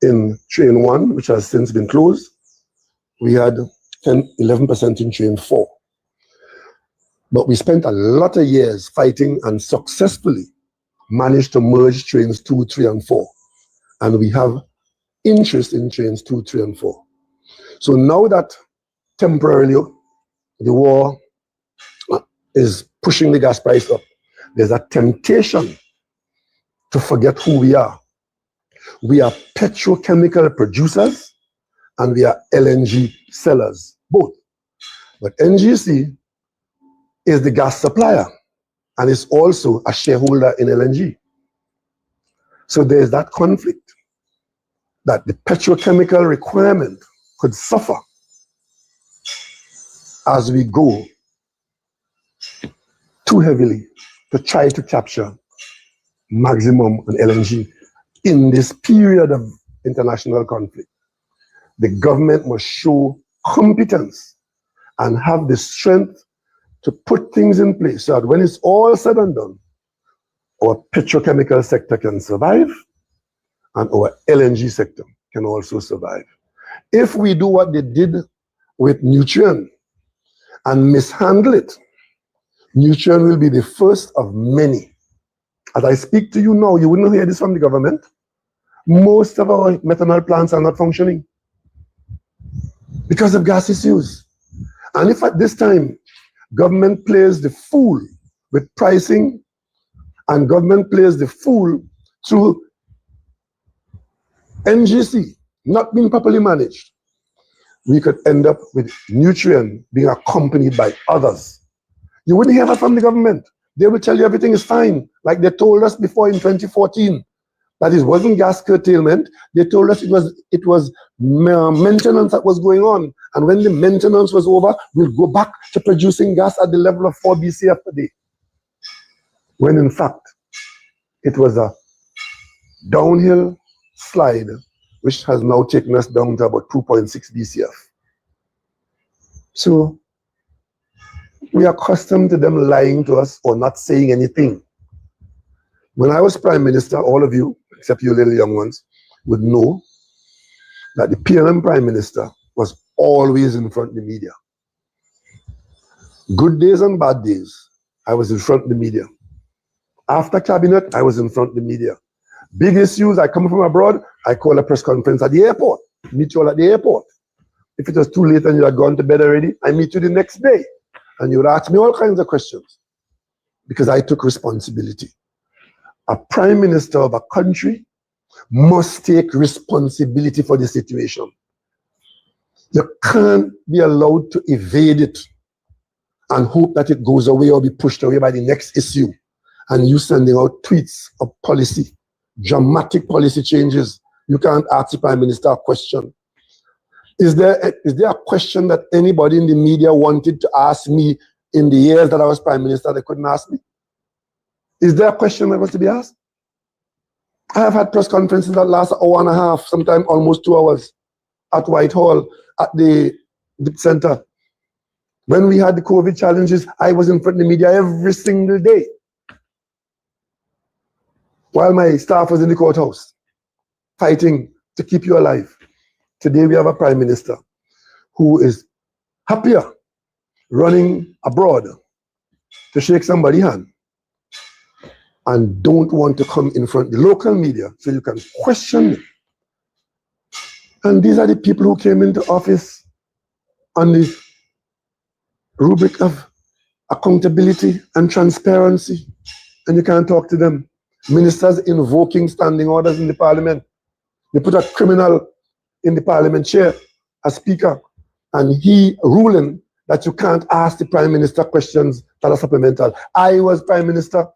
in Train 1, which has since been closed. We had 11% in Train 4. But we spent a lot of years fighting and successfully managed to merge Trains 2, 3, and 4. And we have interest in Trains 2, 3, and 4. So now that temporarily the war is pushing the gas price up, there's a temptation to forget who we are. We are petrochemical producers and we are LNG sellers, both. But NGC is the gas supplier and is also a shareholder in LNG. So there's that conflict that the petrochemical requirement could suffer as we go too heavily to try to capture maximum on LNG in this period of international conflict. The government must show competence and have the strength to put things in place so that when it's all said and done, our petrochemical sector can survive and our LNG sector can also survive. If we do what they did with Nutrien and mishandle it, Nutrien will be the first of many. As I speak to you now, you wouldn't hear this from the government. Most of our methanol plants are not functioning because of gas issues. And if at this time, government plays the fool with pricing and government plays the fool through NGC not being properly managed, we could end up with Nutrien being accompanied by others. You wouldn't hear that from the government. They will tell you everything is fine, like they told us before in 2014. That it wasn't gas curtailment. They told us it was maintenance that was going on. And when the maintenance was over, we'll go back to producing gas at the level of 4 BCF per day. When in fact, it was a downhill slide, which has now taken us down to about 2.6 BCF. So we are accustomed to them lying to us or not saying anything. When I was Prime Minister, all of you, except you little young ones, would know that the PLM Prime Minister was always in front of the media. Good days and bad days, I was in front of the media. After cabinet, I was in front of the media. Big issues, I come from abroad, I call a press conference at the airport, meet you all at the airport. If it was too late and you had gone to bed already, I meet you the next day. And you would ask me all kinds of questions because I took responsibility. A prime minister of a country must take responsibility for the situation. You can't be allowed to evade it and hope that it goes away or be pushed away by the next issue. And you sending out tweets of policy, dramatic policy changes. You can't ask the prime minister a question. Is there a question that anybody in the media wanted to ask me in the years that I was prime minister they couldn't ask me? Is there a question that was to be asked? I have had press conferences that last an hour and a half, sometimes almost 2 hours, at Whitehall, at the center. When we had the COVID challenges, I was in front of the media every single day, while my staff was in the courthouse, fighting to keep you alive. Today we have a prime minister who is happier running abroad to shake somebody's hand and don't want to come in front of the local media so you can question them. And these are the people who came into office on the rubric of accountability and transparency, and you can't talk to them. Ministers invoking standing orders in the parliament. They put a criminal in the parliament chair as speaker, and he ruling that you can't ask the prime minister questions that are supplemental. I was prime minister,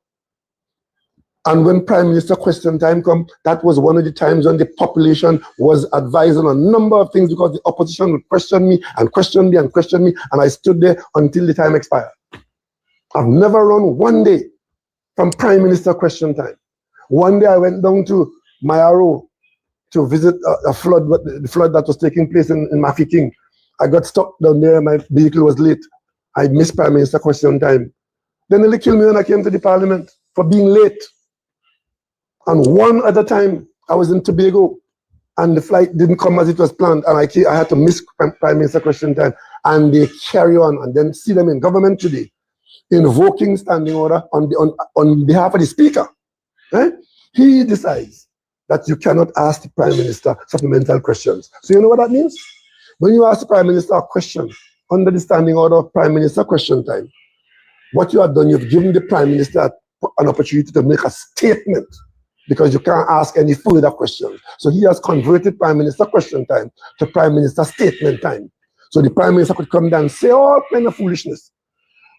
and when prime minister question time come, that was one of the times when the population was advising on a number of things because the opposition would question me and question me and question me, and I stood there until the time expired. I've never run one day from prime minister question time. One day I went down to Mayaro to visit the flood that was taking place in Mafikeng. I got stuck down there, my vehicle was late. I missed prime minister question time. Then they killed me when I came to the parliament for being late. And one other time, I was in Tobago, and the flight didn't come as it was planned, and I had to miss prime minister question time, and they carry on, and then see them in government today, invoking standing order on behalf of the speaker. Right? He decides that you cannot ask the prime minister supplemental questions. So you know what that means? When you ask the prime minister a question under the standing order of prime minister question time, what you have done, you've given the prime minister an opportunity to make a statement, because you can't ask any further questions. So he has converted prime minister question time to prime minister statement time. So the prime minister could come down and say all kind of foolishness,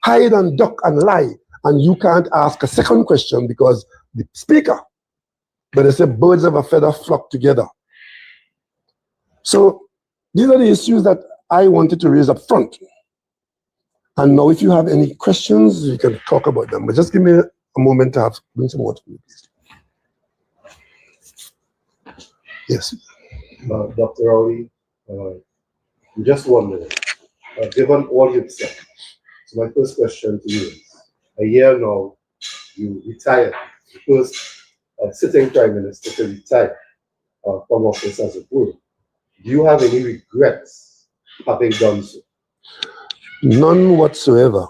hide and duck and lie, and you can't ask a second question because the speaker, but they say birds of a feather flock together. So these are the issues that I wanted to raise up front. And now if you have any questions, you can talk about them. But just give me a moment to bring some water, please. Yes. Dr. Rowley, just wondering, given all you've said, So my first question to you is, a year now, you retired, the first sitting prime minister to retire from office as a whole. Do you have any regrets having done so? None whatsoever.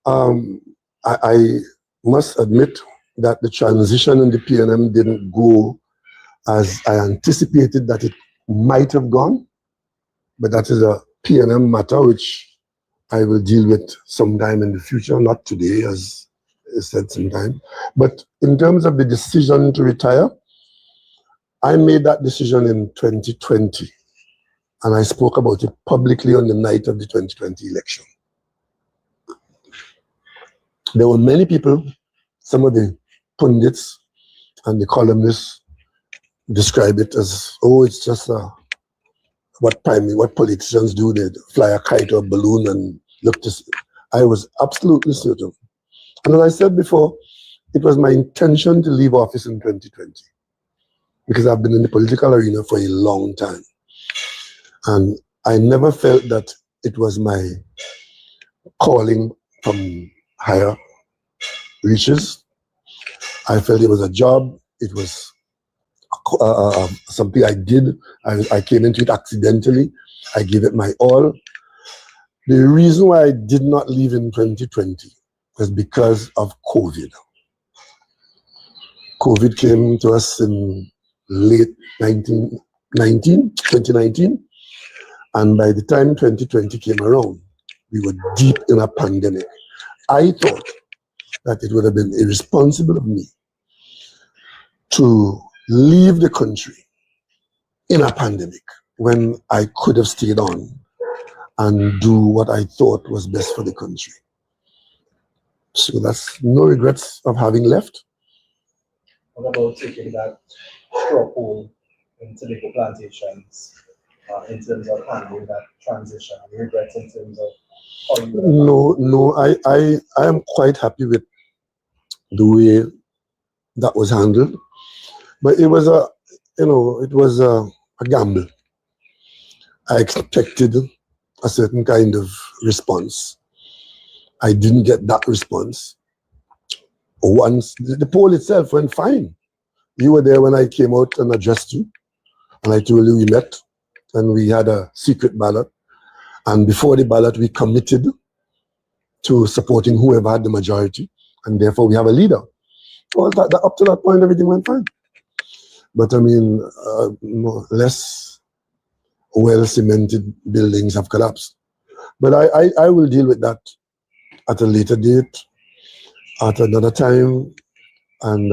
I must admit that the transition in the PNM didn't go as I anticipated that it might have gone, but that is a PNM matter which I will deal with sometime in the future, not today, as I said sometime. But in terms of the decision to retire, I made that decision in 2020, and I spoke about it publicly on the night of the 2020 election. There were many people, some of the pundits and the columnists describe it as, oh, it's just what politicians do, they fly a kite or a balloon and look to see. I was absolutely certain. And as I said before, it was my intention to leave office in 2020 because I've been in the political arena for a long time. And I never felt that it was my calling from higher reaches. I felt it was a job. It was something I did. I came into it accidentally. I gave it my all. The reason why I did not leave in 2020 was because of COVID. COVID came to us in late 2019, and by the time 2020 came around, we were deep in a pandemic. I thought that it would have been irresponsible of me to leave the country in a pandemic when I could have stayed on and do what I thought was best for the country. So that's no regrets of having left. What about taking that straw poll in tobacco plantations in terms of handling that transition? Regrets in terms of how you... No, I am quite happy with the way that was handled. But it was a gamble. I expected a certain kind of response. I didn't get that response. Once the poll itself went fine. You were there when I came out and addressed you, and I told you we met and we had a secret ballot. And before the ballot, we committed to supporting whoever had the majority, and therefore we have a leader. Well, up to that point, everything went fine. But I mean, less well-cemented buildings have collapsed. But I will deal with that at a later date, at another time, and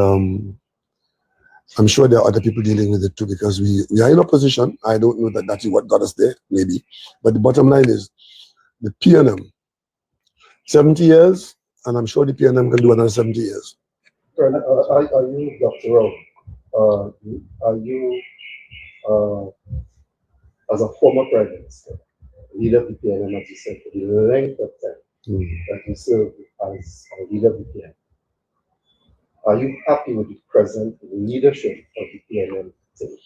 I'm sure there are other people dealing with it too, because we are in opposition. I don't know that that's what got us there, maybe. But the bottom line is, the PNM, 70 years, and I'm sure the PNM can do another 70 years. Are you, Dr. Rowley, are you, as a former prime minister, leader of the PNM, as you said, for the length of time that you served as a leader of the PNM, are you happy with the present leadership of the PNM today?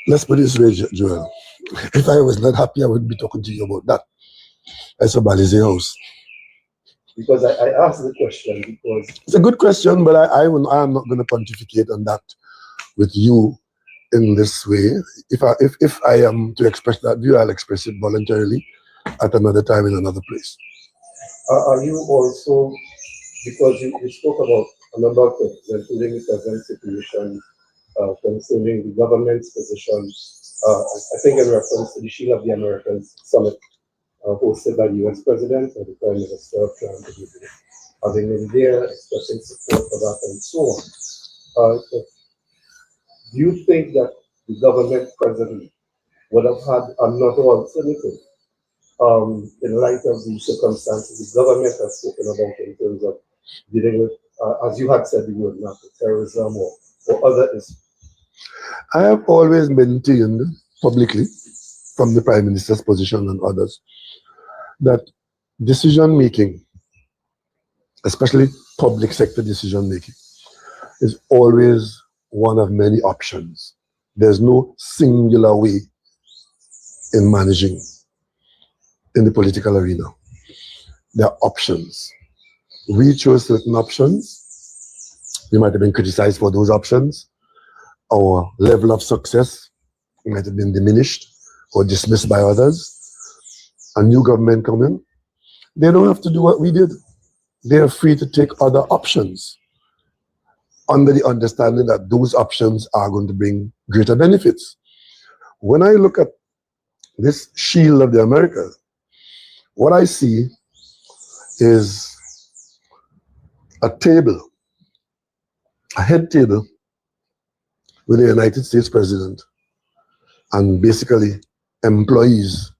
Let's put it this way, Joel. If I was not happy, I wouldn't be talking to you about that. That's a Balize house. Because I asked the question because... It's a good question, but I am not going to pontificate on that with you in this way. If I am to express that view, I'll express it voluntarily at another time in another place. Are you also, because you spoke about a number of things, including the present situation, concerning the government's position, I think in reference to the Shield of the Americans Summit, hosted by the US President and the Prime Minister of having been there, expressing support for that and so on. Do you think that the government presently would have had another alternative in light of the circumstances the government has spoken about in terms of dealing with, as you had said, the word terrorism or other issues? I have always maintained publicly, from the Prime Minister's position and others, that decision making, especially public sector decision making, is always one of many options. There's no singular way in managing in the political arena. there are options. We chose certain options. We might have been criticized for those options. Our level of success might have been diminished or dismissed by others. A new government come in. They don't have to do what we did. They are free to take other options under the understanding that those options are going to bring greater benefits. When I look at this shield of the Americas, what I see is a table, a head table with the United States president and basically employees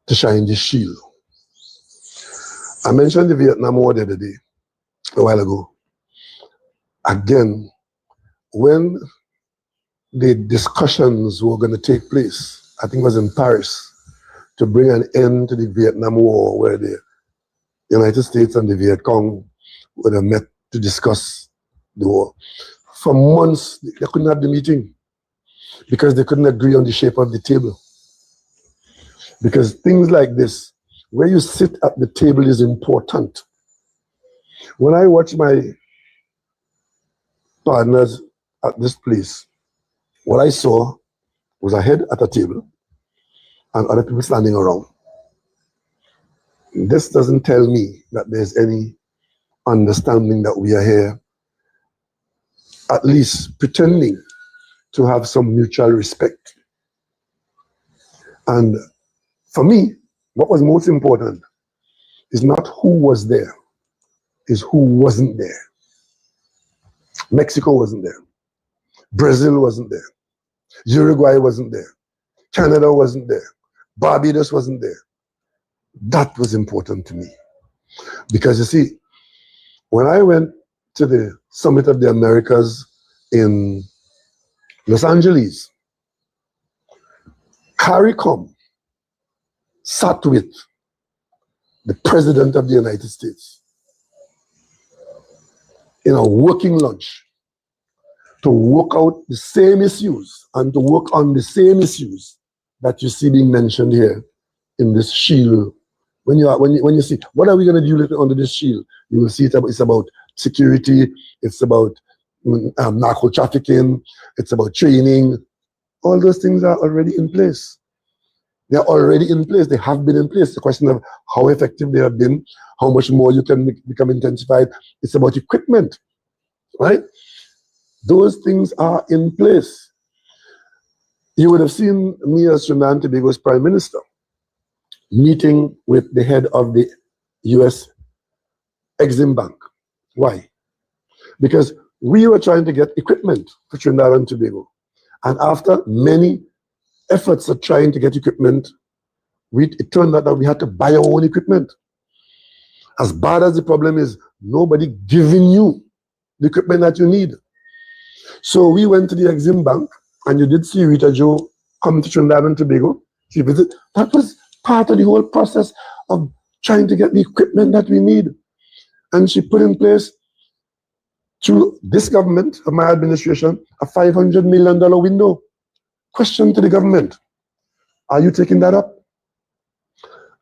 to shine this shield. I mentioned the Vietnam War the other day, a while ago. Again, when the discussions were going to take place, I think it was in Paris, to bring an end to the Vietnam War, where the United States and the Viet Cong would have met to discuss the war. For months, they couldn't have the meeting because they couldn't agree on the shape of the table. Because things like this, where you sit at the table is important. When I watch my partners at this place, what I saw was a head at a table and other people standing around. This doesn't tell me that there's any understanding that we are here, at least pretending to have some mutual respect. And for me, what was most important is not who was there, is who wasn't there. Mexico wasn't there. Brazil wasn't there. Uruguay wasn't there. Canada wasn't there. Barbados wasn't there. That was important to me. Because you see, when I went to the Summit of the Americas in Los Angeles, CARICOM sat with the President of the United States in a working lunch to work out the same issues and to work on the same issues that you see being mentioned here in this shield. When you see, what are we going to do under this shield? You will see it's about security, it's about narco trafficking, it's about training. All those things are already in place. They're already in place. They have been in place. The question of how effective they have been, how much more you can become intensified. It's about equipment, right? Those things are in place. You would have seen me as Trinidad and Tobago's Prime Minister meeting with the head of the US Exim Bank. Why? Because we were trying to get equipment for Trinidad and Tobago. And after many efforts of trying to get equipment, it turned out that we had to buy our own equipment. As bad as the problem is, nobody giving you the equipment that you need. So we went to the Exim Bank, and you did see Rita Jo come to Trinidad and Tobago. She visited. That was part of the whole process of trying to get the equipment that we need. And she put in place, through this government of my administration, a $500 million window. Question to the government: are you taking that up?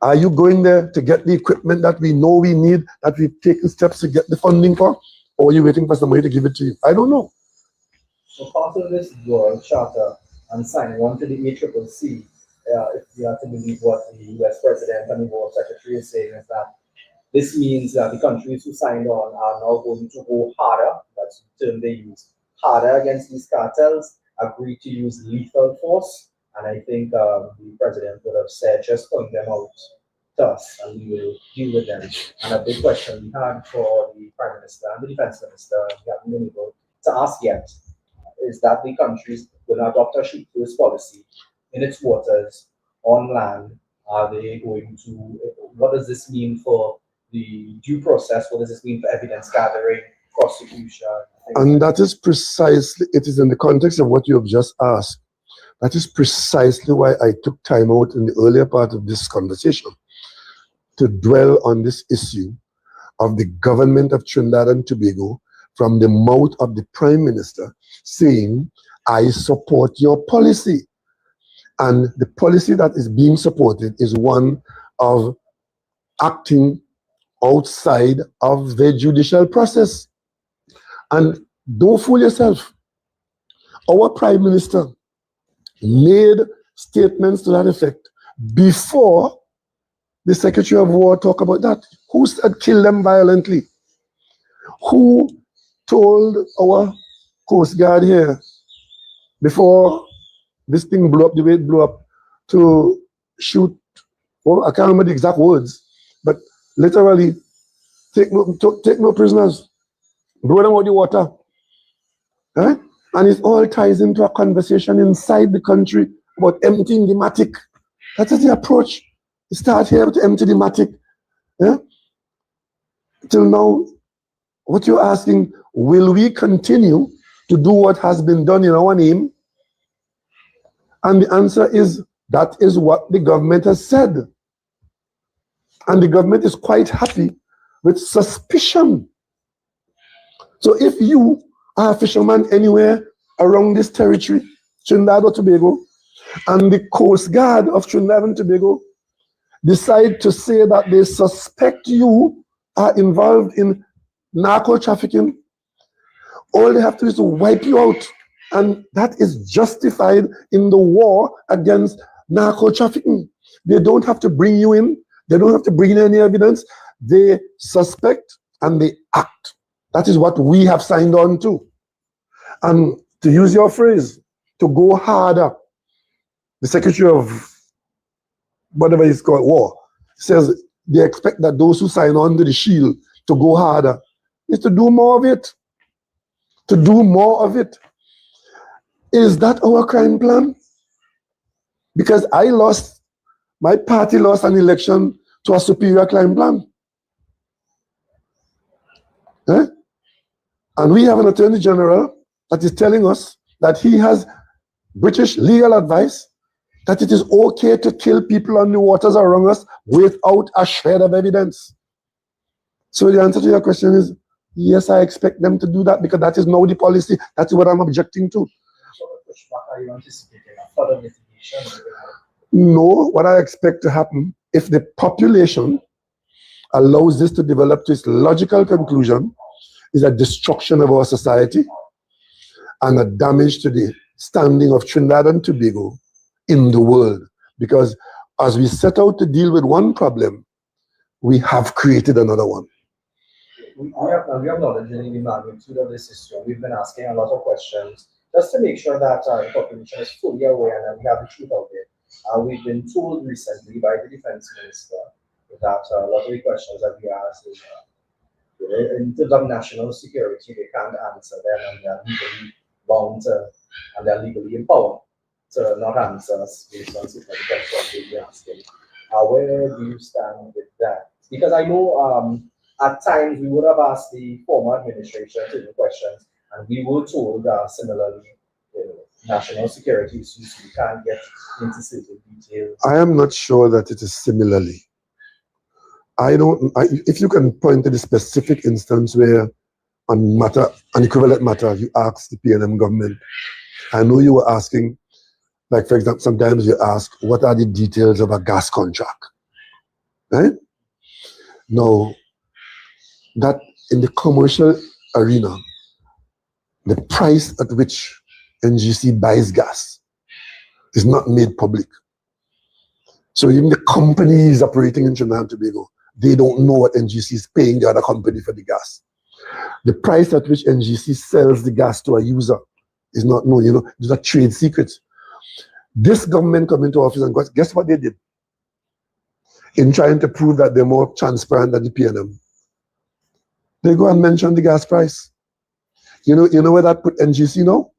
Are you going there to get the equipment that we know we need, that we've taken steps to get the funding for? Or are you waiting for somebody to give it to you? I don't know. So part of this dual charter and signing on to the ACCC, if you have to believe what the US President and the War Secretary is saying, is that this means that the countries who signed on are now going to go harder, that's the term they use, harder against these cartels, agree to use lethal force, and I think the President would have said, just point them out to us and we will deal with them. And a big question we had for the Prime Minister and the Defense Minister, we haven't been able to ask yet, is that the countries will adopt a shoot first policy in its waters, on land. Are they going to, what does this mean for the due process? What does this mean for evidence gathering, prosecution? And that is precisely, it is in the context of what you have just asked. That is precisely why I took time out in the earlier part of this conversation to dwell on this issue of the government of Trinidad and Tobago from the mouth of the Prime Minister saying, I support your policy. And the policy that is being supported is one of acting outside of the judicial process. And don't fool yourself. Our Prime Minister made statements to that effect before the Secretary of War talked about that. Who said kill them violently? Who told our Coast Guard here before this thing blew up the way it blew up to shoot? Well, I can't remember the exact words, but literally take no prisoners, blow them out the water. Right? And it all ties into a conversation inside the country about emptying the matic. That is the approach. You start here to empty the matic. Yeah? Till now, what you're asking, will we continue to do what has been done in our name? And the answer is, that is what the government has said. And the government is quite happy with suspicion. So if you are a fisherman anywhere around this territory, Trinidad or Tobago, and the Coast Guard of Trinidad and Tobago decide to say that they suspect you are involved in narco trafficking, all they have to do is to wipe you out. And that is justified in the war against narco trafficking. They don't have to bring you in. They don't have to bring in any evidence. They suspect and they act. That is what we have signed on to. And to use your phrase, to go harder, the Secretary of whatever it's called, war, says they expect that those who sign on to the shield to go harder is to do more of it. To do more of it. Is that our crime plan? Because my party lost an election to a superior crime plan. Eh? And we have an Attorney General that is telling us that he has British legal advice that it is okay to kill people on the waters around us without a shred of evidence. So the answer to your question is, yes, I expect them to do that because that is now the policy. That's what I'm objecting to. Are you anticipating a further litigation? No, what I expect to happen, if the population allows this to develop to its logical conclusion, is a destruction of our society and a damage to the standing of Trinidad and Tobago in the world. Because as we set out to deal with one problem, we have created another one. We have knowledge in the magnitude of this issue. We've been asking a lot of questions just to make sure that the population is fully aware and we have the truth out there. We've been told recently by the Defense Minister that a lot of the questions that we asked is in terms of national security, they can't answer them and they're legally bound to, and they're legally empowered to not answer us based on certain questions we're asking. Where do you stand with that? Because I know at times we would have asked the former administration certain questions and we were told similarly, national security issues, we can't get into certain details. I am not sure that it is similarly. If you can point to the specific instance where an equivalent matter, you asked the PNM government. I know you were asking, like for example, sometimes you ask, what are the details of a gas contract? Right? Now, that in the commercial arena, the price at which NGC buys gas is not made public. So even the companies operating in Trinidad and Tobago, they don't know what NGC is paying the other company for the gas. The price at which NGC sells the gas to a user is not known. These are trade secrets. This government come into office and guess what they did? In trying to prove that they're more transparent than the PNM, they go and mention the gas price. You know where that put NGC now?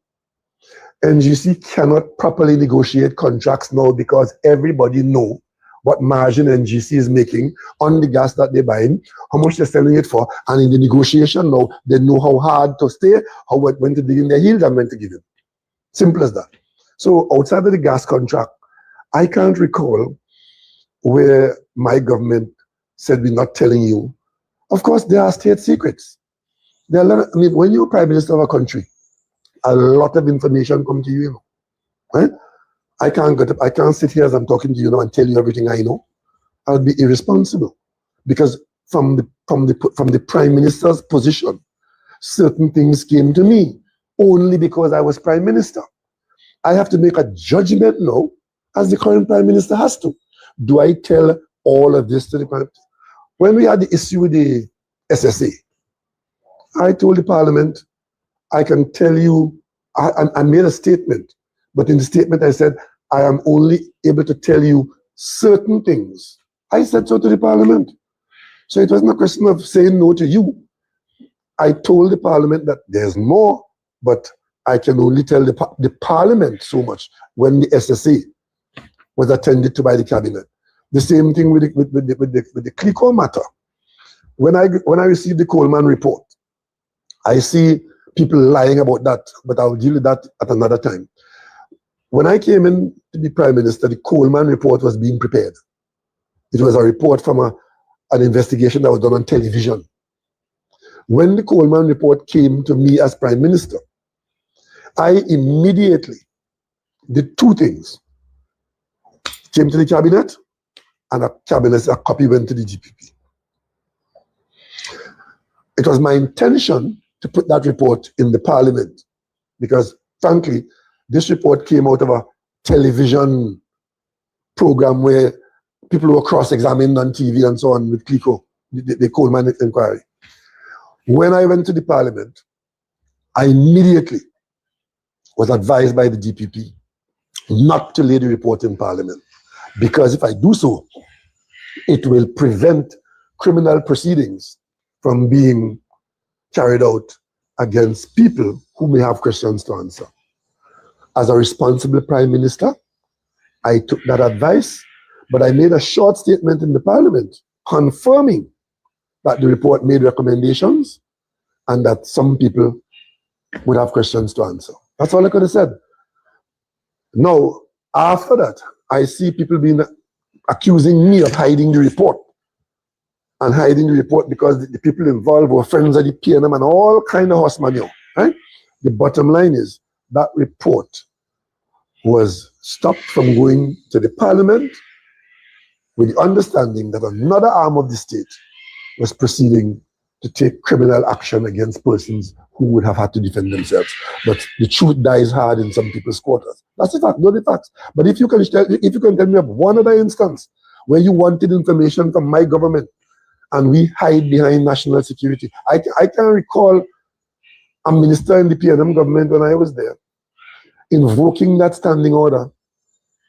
NGC cannot properly negotiate contracts now because everybody know what margin NGC is making on the gas that they're buying, how much they're selling it for, and in the negotiation now, they know how hard to stay, when to dig in their heels and when to give in. Simple as that. So outside of the gas contract, I can't recall where my government said we're not telling you. Of course, there are state secrets. When you're Prime Minister of a country, a lot of information come to you, right? I can't sit here as I'm talking to you now and tell you everything I know. I would be irresponsible. because from the Prime Minister's position, certain things came to me only because I was Prime Minister. I have to make a judgment now, as the current Prime Minister has to. Do I tell all of this to the Prime Minister? When we had the issue with the SSA, I told the Parliament, I can tell you, I made a statement, but in the statement I said, I am only able to tell you certain things. I said so to the Parliament. So it wasn't a question of saying no to you. I told the Parliament that there's more, but I can only tell the Parliament so much when the SSA was attended to by the Cabinet. The same thing with the Clico matter. When I received the Coleman report, I see people lying about that, but I'll deal with that at another time. When I came in to be Prime Minister, the Coleman report was being prepared. It was a report from an investigation that was done on television. When the Coleman report came to me as Prime Minister, I immediately did two things. Came to the Cabinet, and a copy went to the GPP. It was my intention to put that report in the Parliament because, frankly, this report came out of a television program where people were cross-examined on TV and so on with Clico, the Coleman inquiry. When I went to the Parliament, I immediately was advised by the DPP not to lay the report in Parliament, because if I do so, it will prevent criminal proceedings from being carried out against people who may have questions to answer. As a responsible Prime Minister, I took that advice, but I made a short statement in the Parliament confirming that the report made recommendations and that some people would have questions to answer. That's all I could have said. Now, after that, I see people being accusing me of hiding the report and hiding the report because the people involved were friends of the PNM and all kind of horse manure, right? The bottom line is that report was stopped from going to the Parliament with the understanding that another arm of the state was proceeding to take criminal action against persons who would have had to defend themselves. But the truth dies hard in some people's quarters. That's the fact, not the facts. But if you can tell me of one other instance where you wanted information from my government and we hide behind national security, I can recall a minister in the PNM government when I was there invoking that standing order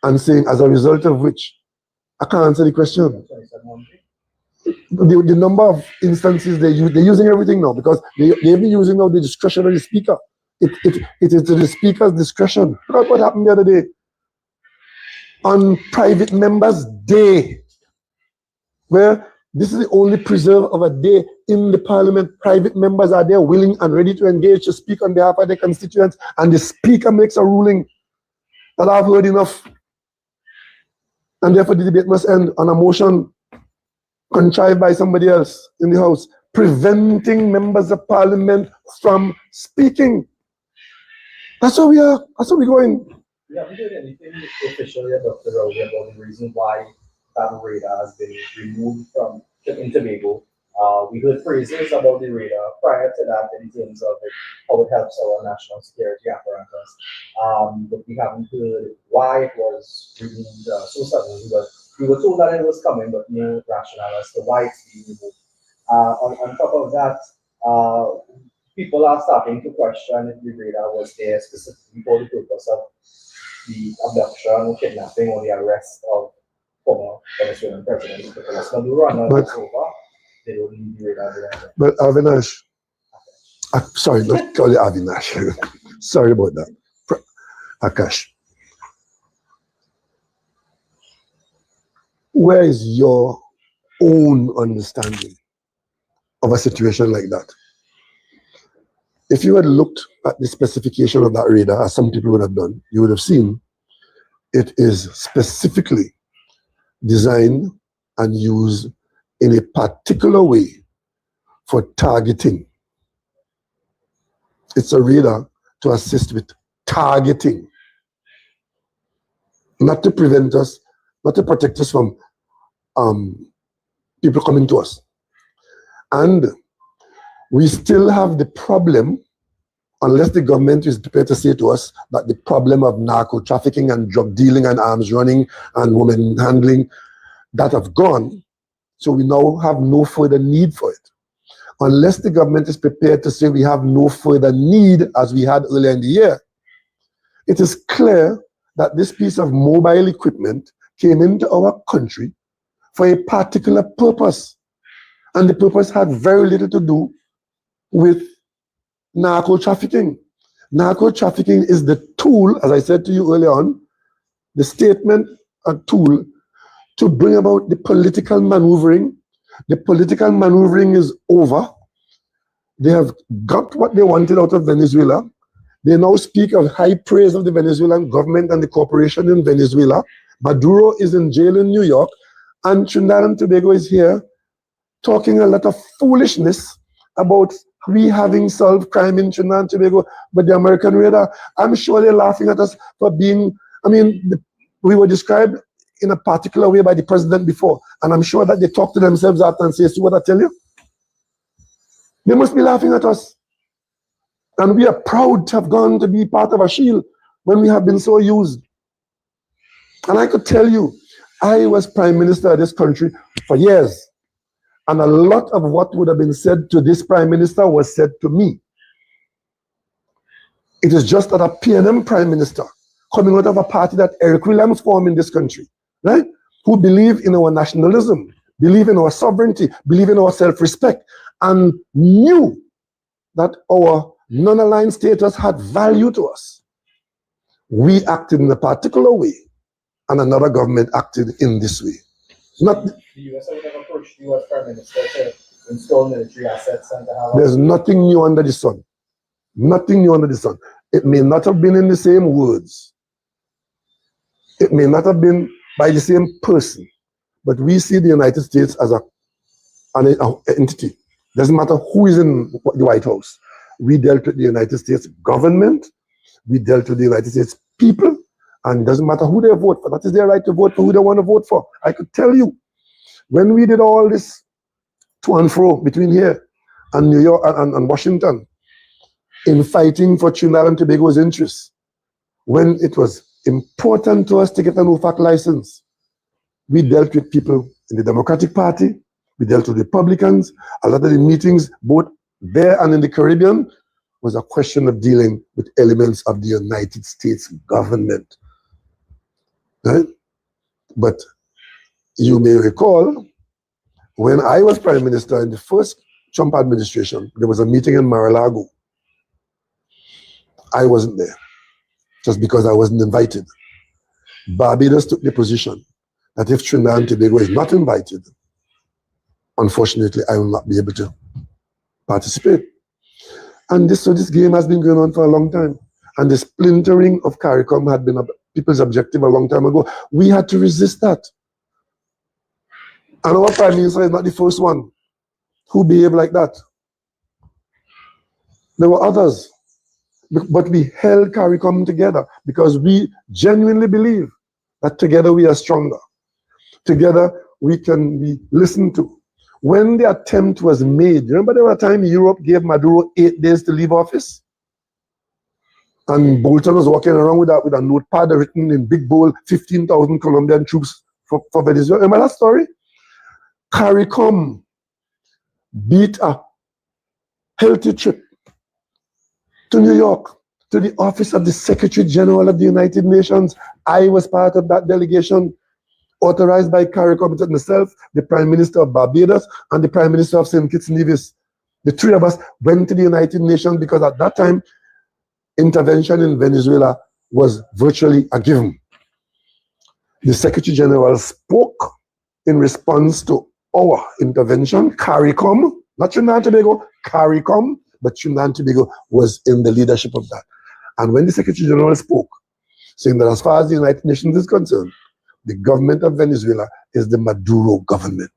and saying, as a result of which, I can't answer the question. The number of instances they're using everything now because they've been using now the discretion of the speaker. It is to the speaker's discretion. Look at what happened the other day. On Private Members' Day, where this is the only preserve of a day in the Parliament, private members are there willing and ready to engage to speak on behalf of their constituents, and the speaker makes a ruling that I've heard enough. And therefore the debate must end on a motion contrived by somebody else in the House, preventing members of Parliament from speaking. That's where we are. That's where we're going. We haven't heard anything officially about the Rowley about the reason why that radar has been removed from Tobago. We heard phrases about the radar prior to that in terms of how it helps our national security apparatus. But we haven't heard why it was removed so suddenly. But we were told that it was coming, but no rationale as to why it's being removed. On top of that, people are starting to question if the radar was there specifically for the purpose of the abduction or kidnapping or the arrest of former Venezuelan President Nicolas Maduro. And now it's over. They don't need the radar there. But Avinash, sorry, not call you Avinash. Sorry about that. Akash. Where is your own understanding of a situation like that? If you had looked at the specification of that radar, as some people would have done, you would have seen it is specifically designed and used in a particular way for targeting. It's a radar to assist with targeting, not to prevent us, not to protect us from people coming to us. And we still have the problem, unless the government is prepared to say to us that the problem of narco trafficking and drug dealing and arms running and women handling, that have gone. So we now have no further need for it. Unless the government is prepared to say we have no further need as we had earlier in the year, it is clear that this piece of mobile equipment came into our country for a particular purpose. And the purpose had very little to do with narco trafficking. Narco trafficking is the tool, as I said to you earlier on, the statement, a tool to bring about the political maneuvering. The political maneuvering is over. They have got what they wanted out of Venezuela. They now speak of high praise of the Venezuelan government and the corporation in Venezuela. Maduro is in jail in New York, and Trinidad and Tobago is here talking a lot of foolishness about we having solved crime in Trinidad and Tobago, but the American radar, I'm sure they're laughing at us for being, we were described in a particular way by the president before, and I'm sure that they talk to themselves after and say, see what I tell you? They must be laughing at us. And we are proud to have gone to be part of a shield when we have been so used. And I could tell you, I was prime minister of this country for years. And a lot of what would have been said to this prime minister was said to me. It is just that a PNM prime minister coming out of a party that Eric Williams formed in this country, right? Who believe in our nationalism, believe in our sovereignty, believe in our self-respect, and knew that our non-aligned status had value to us. We acted in a particular way, and another government acted in this way. Not The US would have approached the US Prime Minister to install military assets and to have. There's nothing new under the sun. Nothing new under the sun. It may not have been in the same words. It may not have been by the same person, but we see the United States as an entity. Doesn't matter who is in the White House. We dealt with the United States government. We dealt with the United States people. And it doesn't matter who they vote for. That is their right to vote for who they want to vote for. I could tell you, when we did all this to and fro between here and New York and Washington in fighting for Trinidad and Tobago's interests, when it was important to us to get an OFAC license, we dealt with people in the Democratic Party, we dealt with Republicans. A lot of the meetings, both there and in the Caribbean, was a question of dealing with elements of the United States government. Right? But you may recall, when I was Prime Minister in the first Trump administration, there was a meeting in Mar-a-Lago. I wasn't there, just because I wasn't invited. Barbados took the position that if Trinidad and Tobago is not invited, unfortunately, I will not be able to participate. And so this game has been going on for a long time. And the splintering of CARICOM had been people's objective a long time ago. We had to resist that. And our Prime Minister is not the first one who behaved like that. There were others. But we held CARICOM together because we genuinely believe that together we are stronger. Together we can be listened to. When the attempt was made, remember there was a time Europe gave Maduro 8 days to leave office? And Bolton was walking around with a notepad written in big bold, 15,000 Colombian troops for Venezuela. Remember that story? CARICOM beat a healthy trip to New York, to the office of the Secretary General of the United Nations. I was part of that delegation, authorized by CARICOM, myself, the Prime Minister of Barbados, and the Prime Minister of St. Kitts and Nevis. The three of us went to the United Nations because at that time, intervention in Venezuela was virtually a given. The Secretary General spoke in response to our intervention. CARICOM, not Trinidad and Tobago, CARICOM, but Trinidad and Tobago was in the leadership of that. And when the Secretary General spoke, saying that as far as the United Nations is concerned, the government of Venezuela is the Maduro government.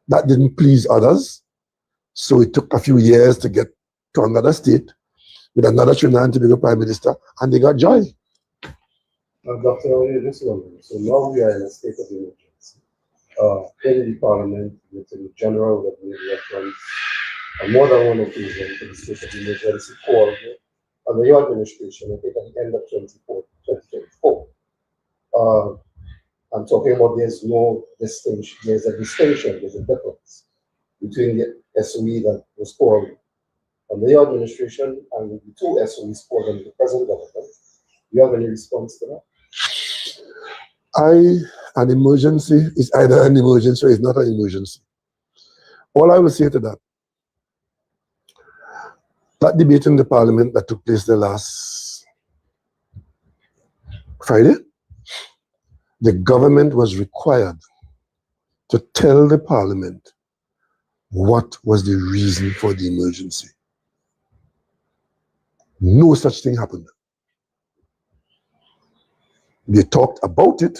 That didn't please others, so it took a few years to get to another state with another Trinidad and Tobago Prime Minister, and they got joy. Dr. Rowley, this one. So now we are in a state of emergency. in the parliament within the general reference on more than one occasion to the state of emergency called under your administration, I think at the end of 2024. I'm talking about there's no distinction, there's a distinction, there's a difference between the SOE that was called under your administration and the two SOEs called under the present government. Do you have any response to that? An emergency is either an emergency or it's not an emergency. All I will say to that debate in the parliament that took place the last Friday, the government was required to tell the parliament what was the reason for the emergency. No such thing happened. They talked about it.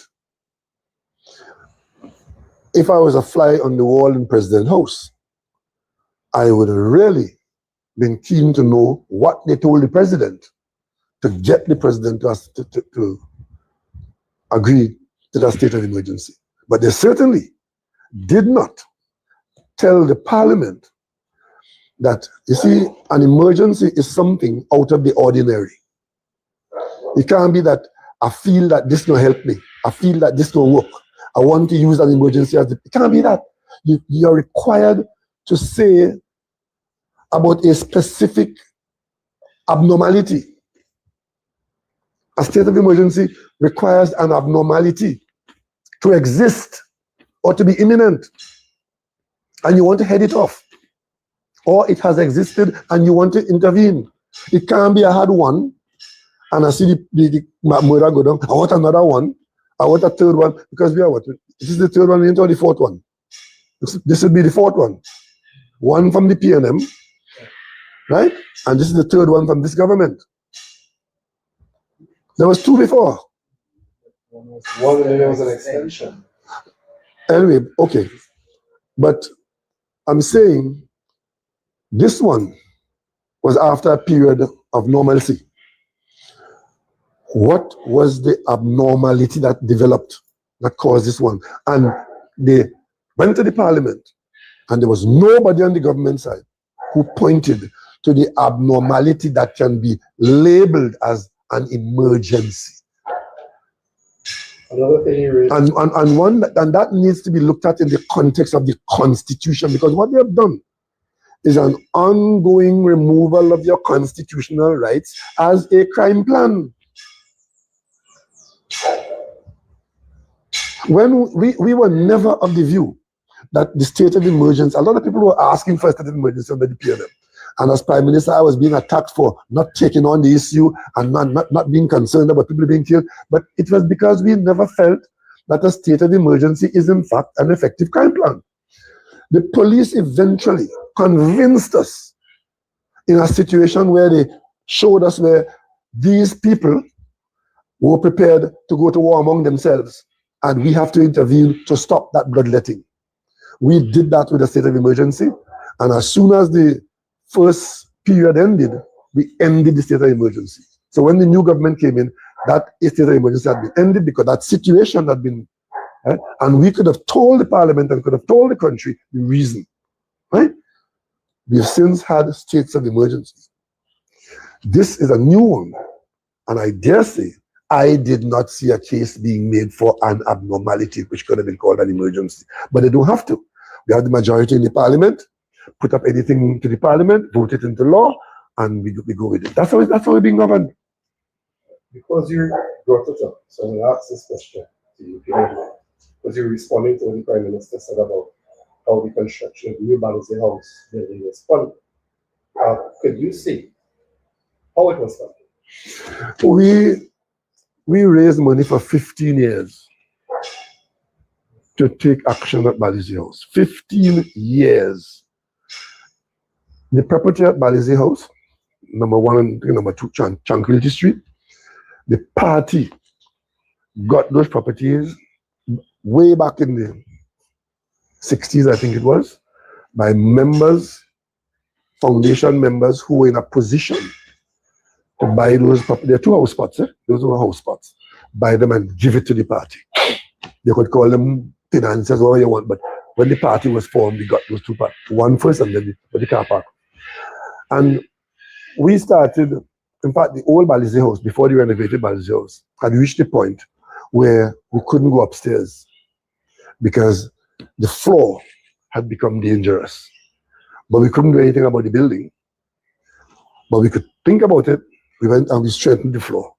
If I was a fly on the wall in President's house, I would have really been keen to know what they told the president to get the president to agree to that state of emergency. But they certainly did not tell the parliament that, you see, an emergency is something out of the ordinary. It can't be that I feel that this will help me. I feel that this will work. I want to use an emergency as it can't be that. You're required to say about a specific abnormality. A state of emergency requires an abnormality to exist or to be imminent. And you want to head it off. Or it has existed and you want to intervene. It can't be I had one and I see the murder go down. I want another one. I want a third one. Because we are what? This is the third one into the fourth one. This would be the fourth one. One from the PNM, right? And this is the third one from this government. There was two before. One and there was an extension. Anyway, okay. But I'm saying this one was after a period of normalcy. What was the abnormality that developed that caused this one? And they went to the parliament and there was nobody on the government side who pointed to the abnormality that can be labeled as an emergency. Another thing you raised. And that needs to be looked at in the context of the Constitution, because what they have done is an ongoing removal of your constitutional rights as a crime plan. When we were never of the view that the state of emergency, a lot of people were asking for a state of emergency under the PNM. And as Prime Minister, I was being attacked for not taking on the issue and not being concerned about people being killed. But it was because we never felt that a state of emergency is in fact an effective crime plan. The police eventually convinced us in a situation where they showed us where these people were prepared to go to war among themselves. And we have to intervene to stop that bloodletting. We did that with a state of emergency. And as soon as the first period ended, we ended the state of emergency. So when the new government came in, that state of emergency had been ended because that situation had been, right? And we could have told the parliament and could have told the country the reason, right? We have since had states of emergency. This is a new one. And I dare say, I did not see a case being made for an abnormality, which could have been called an emergency. But they don't have to. We have the majority in the parliament, put up anything to the parliament, vote it into law, and we go with it. That's how we're being governed. Because you brought it up, so I'm going to ask this question to you, because you're responding to what the Prime Minister said about how the construction of the new Balancing House building was funded. Could you see how it was funded? We raised money for 15 years to take action at Balancing House. 15 years. The property at Balancing House, number 1 and number 2, Tranquility Street, the party got those properties way back in the 60s, I think it was, by members, foundation members who were in a position to buy those properties. There are 2 house spots, those were house spots. Buy them and give it to the party. They could call them finances, whatever you want. But when the party was formed, we got those two parts. One first and then the car park. And we started, in fact, the old Balize house, before the renovated Balize house, had reached a point where we couldn't go upstairs because the floor had become dangerous. But we couldn't do anything about the building. But we could think about it. We went and we straightened the floor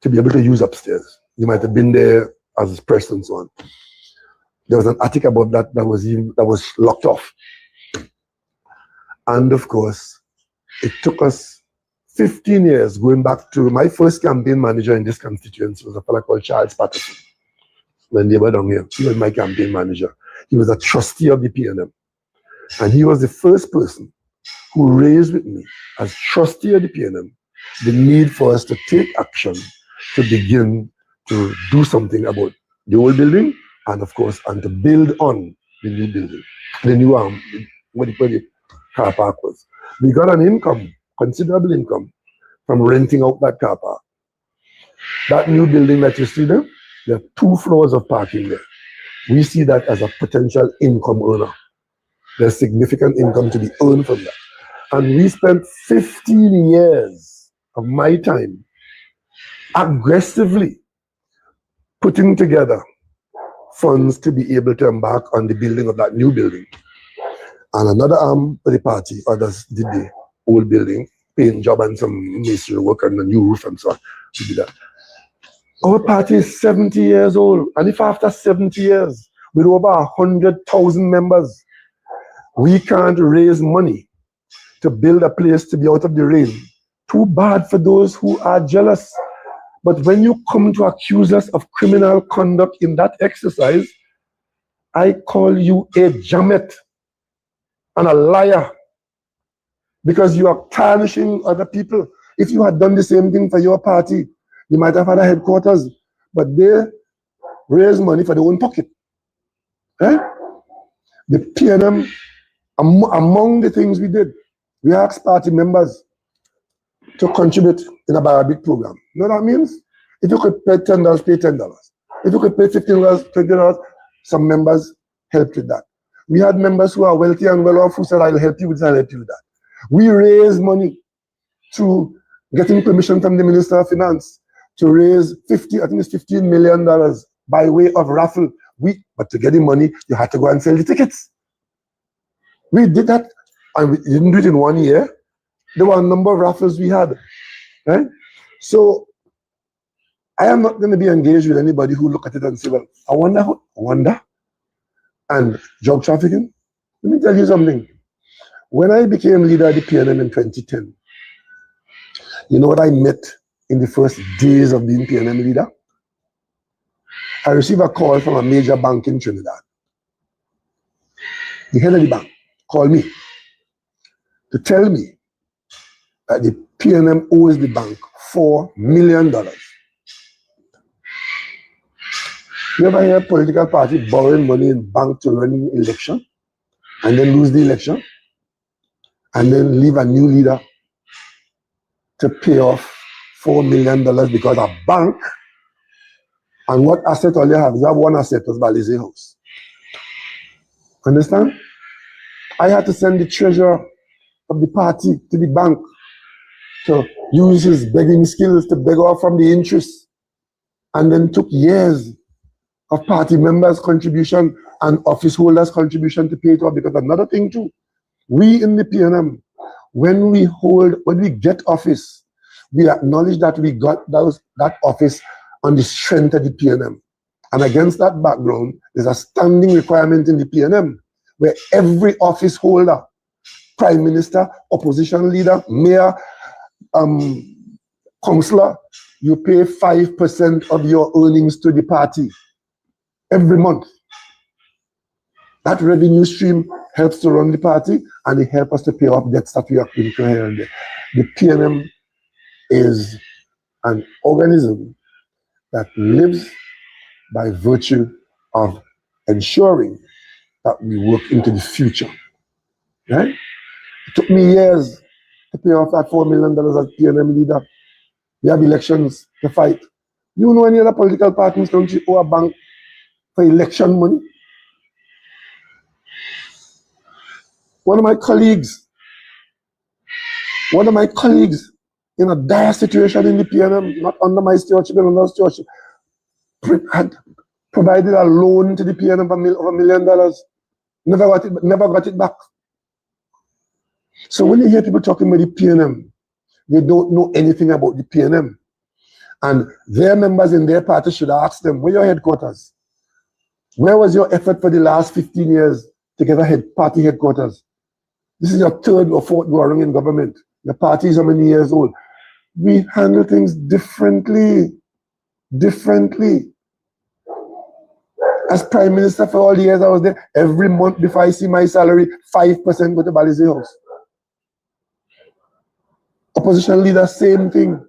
to be able to use upstairs. You might have been there as pressed and so on. There was an attic above that that was locked off. And of course, it took us 15 years going back to my first campaign manager in this constituency was a fellow called Charles Patterson. When they were down here, he was my campaign manager. He was a trustee of the PNM. And he was the first person who raised with me as trustee of the PNM the need for us to take action to begin to do something about the old building and of course, and to build on the new building, the new where the car park was. We got an income, considerable income, from renting out that car park. That new building that you see there are 2 floors of parking there. We see that as a potential income earner. There's significant income to be earned from that. And we spent 15 years of my time aggressively putting together funds to be able to embark on the building of that new building. And another arm of the party, others did the old building, paint job and some masonry work and a new roof and so on. We did that. Our party is 70 years old, and if after 70 years, with over 100,000 members, we can't raise money to build a place to be out of the rain, too bad for those who are jealous. But when you come to accuse us of criminal conduct in that exercise, I call you a jammet and a liar, because you are tarnishing other people. If you had done the same thing for your party, you might have had a headquarters, but they raise money for their own pocket. Eh? The PNM, among the things we did, we asked party members to contribute in a Barabic program. You know what that means? If you could pay $10, pay $10. If you could pay $15, $20, some members helped with that. We had members who are wealthy and well off who said, I'll help you with that. We raised money through getting permission from the Minister of Finance to raise $15 million by way of raffle. But to get the money, you had to go and sell the tickets. We did that, and we didn't do it in 1 year. There were a number of raffles we had. Right? So I am not going to be engaged with anybody who look at it and say, well, I wonder. And drug trafficking. Let me tell you something. When I became leader of the PNM in 2010, you know what I met in the first days of being PNM leader? I received a call from a major bank in Trinidad. The head of the bank called me to tell me that the PNM owes the bank $4 million. You ever hear a political party borrowing money in bank to run an election and then lose the election and then leave a new leader to pay off $4 million because a bank, and what asset all you have? You have one asset, was Balize House. Understand? I had to send the treasurer of the party to the bank to use his begging skills to beg off from the interest, and then took years of party members' contribution and office holders' contribution to pay it off. Because another thing too, we in the PNM, when we get office, we acknowledge that we got that office on the strength of the PNM. And against that background, there's a standing requirement in the PNM where every office holder, prime minister, opposition leader, mayor, councillor, you pay 5% of your earnings to the party every month. That revenue stream helps to run the party, and it helps us to pay off debts that we are incurring here and there. The PNM is an organism that lives by virtue of ensuring that we work into the future. Right? It took me years to pay off that $4 million as PNM leader. We have elections to fight. You know any other political party in this country owe a bank for election money? One of my colleagues in a dire situation in the PNM, not under my stewardship, but under our stewardship, had provided a loan to the PNM of $1 million. Never got it back. So when you hear people talking about the PNM, they don't know anything about the PNM. And their members in their party should ask them, where are your headquarters? Where was your effort for the last 15 years to get a party headquarters? This is your third or fourth go around in government. The party is how many years old? We handle things differently. As Prime Minister for all the years I was there, every month before I see my salary, 5% go to Balize House. Opposition leader, same thing.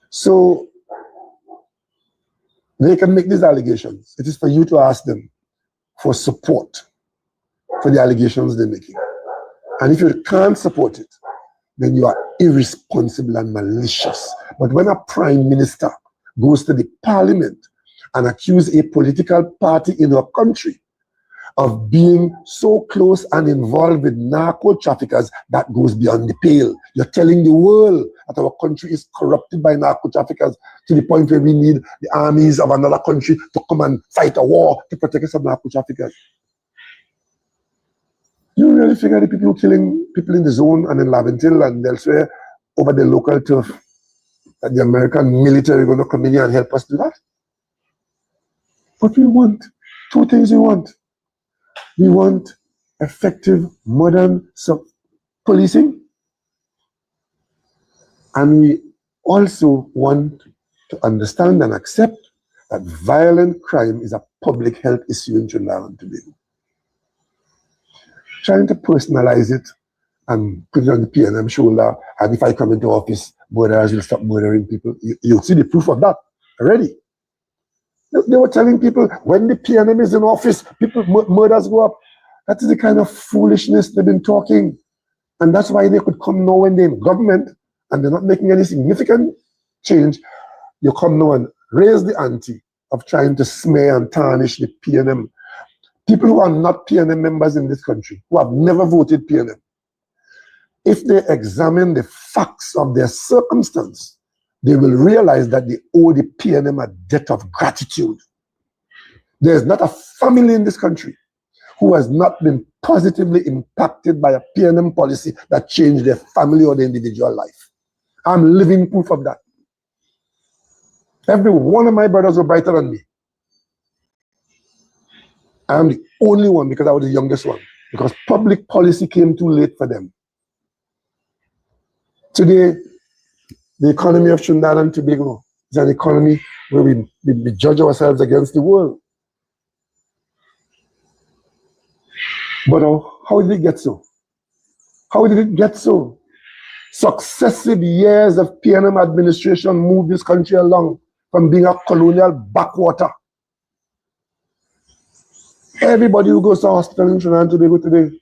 So they can make these allegations. It is for you to ask them for support for the allegations they're making. And if you can't support it, then you are irresponsible and malicious. But when a prime minister goes to the parliament and accuses a political party in our country of being so close and involved with narco traffickers, that goes beyond the pale. You're telling the world that our country is corrupted by narco traffickers to the point where we need the armies of another country to come and fight a war to protect us from narco traffickers. You really figure the people who are killing people in the zone and in Laventille and elsewhere over the local turf, that the American military are going to come in here and help us do that? But we want two things we want. We want effective, modern policing, and we also want to understand and accept that violent crime is a public health issue in Trinidad and Tobago. Trying to personalize it and put it on the PNM shoulder, and if I come into office, murderers will stop murdering people. You'll see the proof of that already. They were telling people, when the PNM is in office, murders go up. That is the kind of foolishness they've been talking. And that's why they could come now when they're in government and they're not making any significant change. You come now and raise the ante of trying to smear and tarnish the PNM. People who are not PNM members in this country, who have never voted PNM, if they examine the facts of their circumstance, they will realize that they owe the PNM a debt of gratitude. There's not a family in this country who has not been positively impacted by a PNM policy that changed their family or their individual life. I'm living proof of that. Every one of my brothers were brighter than me. I'm the only one because I was the youngest one, because public policy came too late for them. Today, the economy of Trinidad and Tobago is an economy where we judge ourselves against the world. But how did it get so? How did it get so? Successive years of PNM administration moved this country along from being a colonial backwater. Everybody who goes to hospital in Trinidad and Tobago today,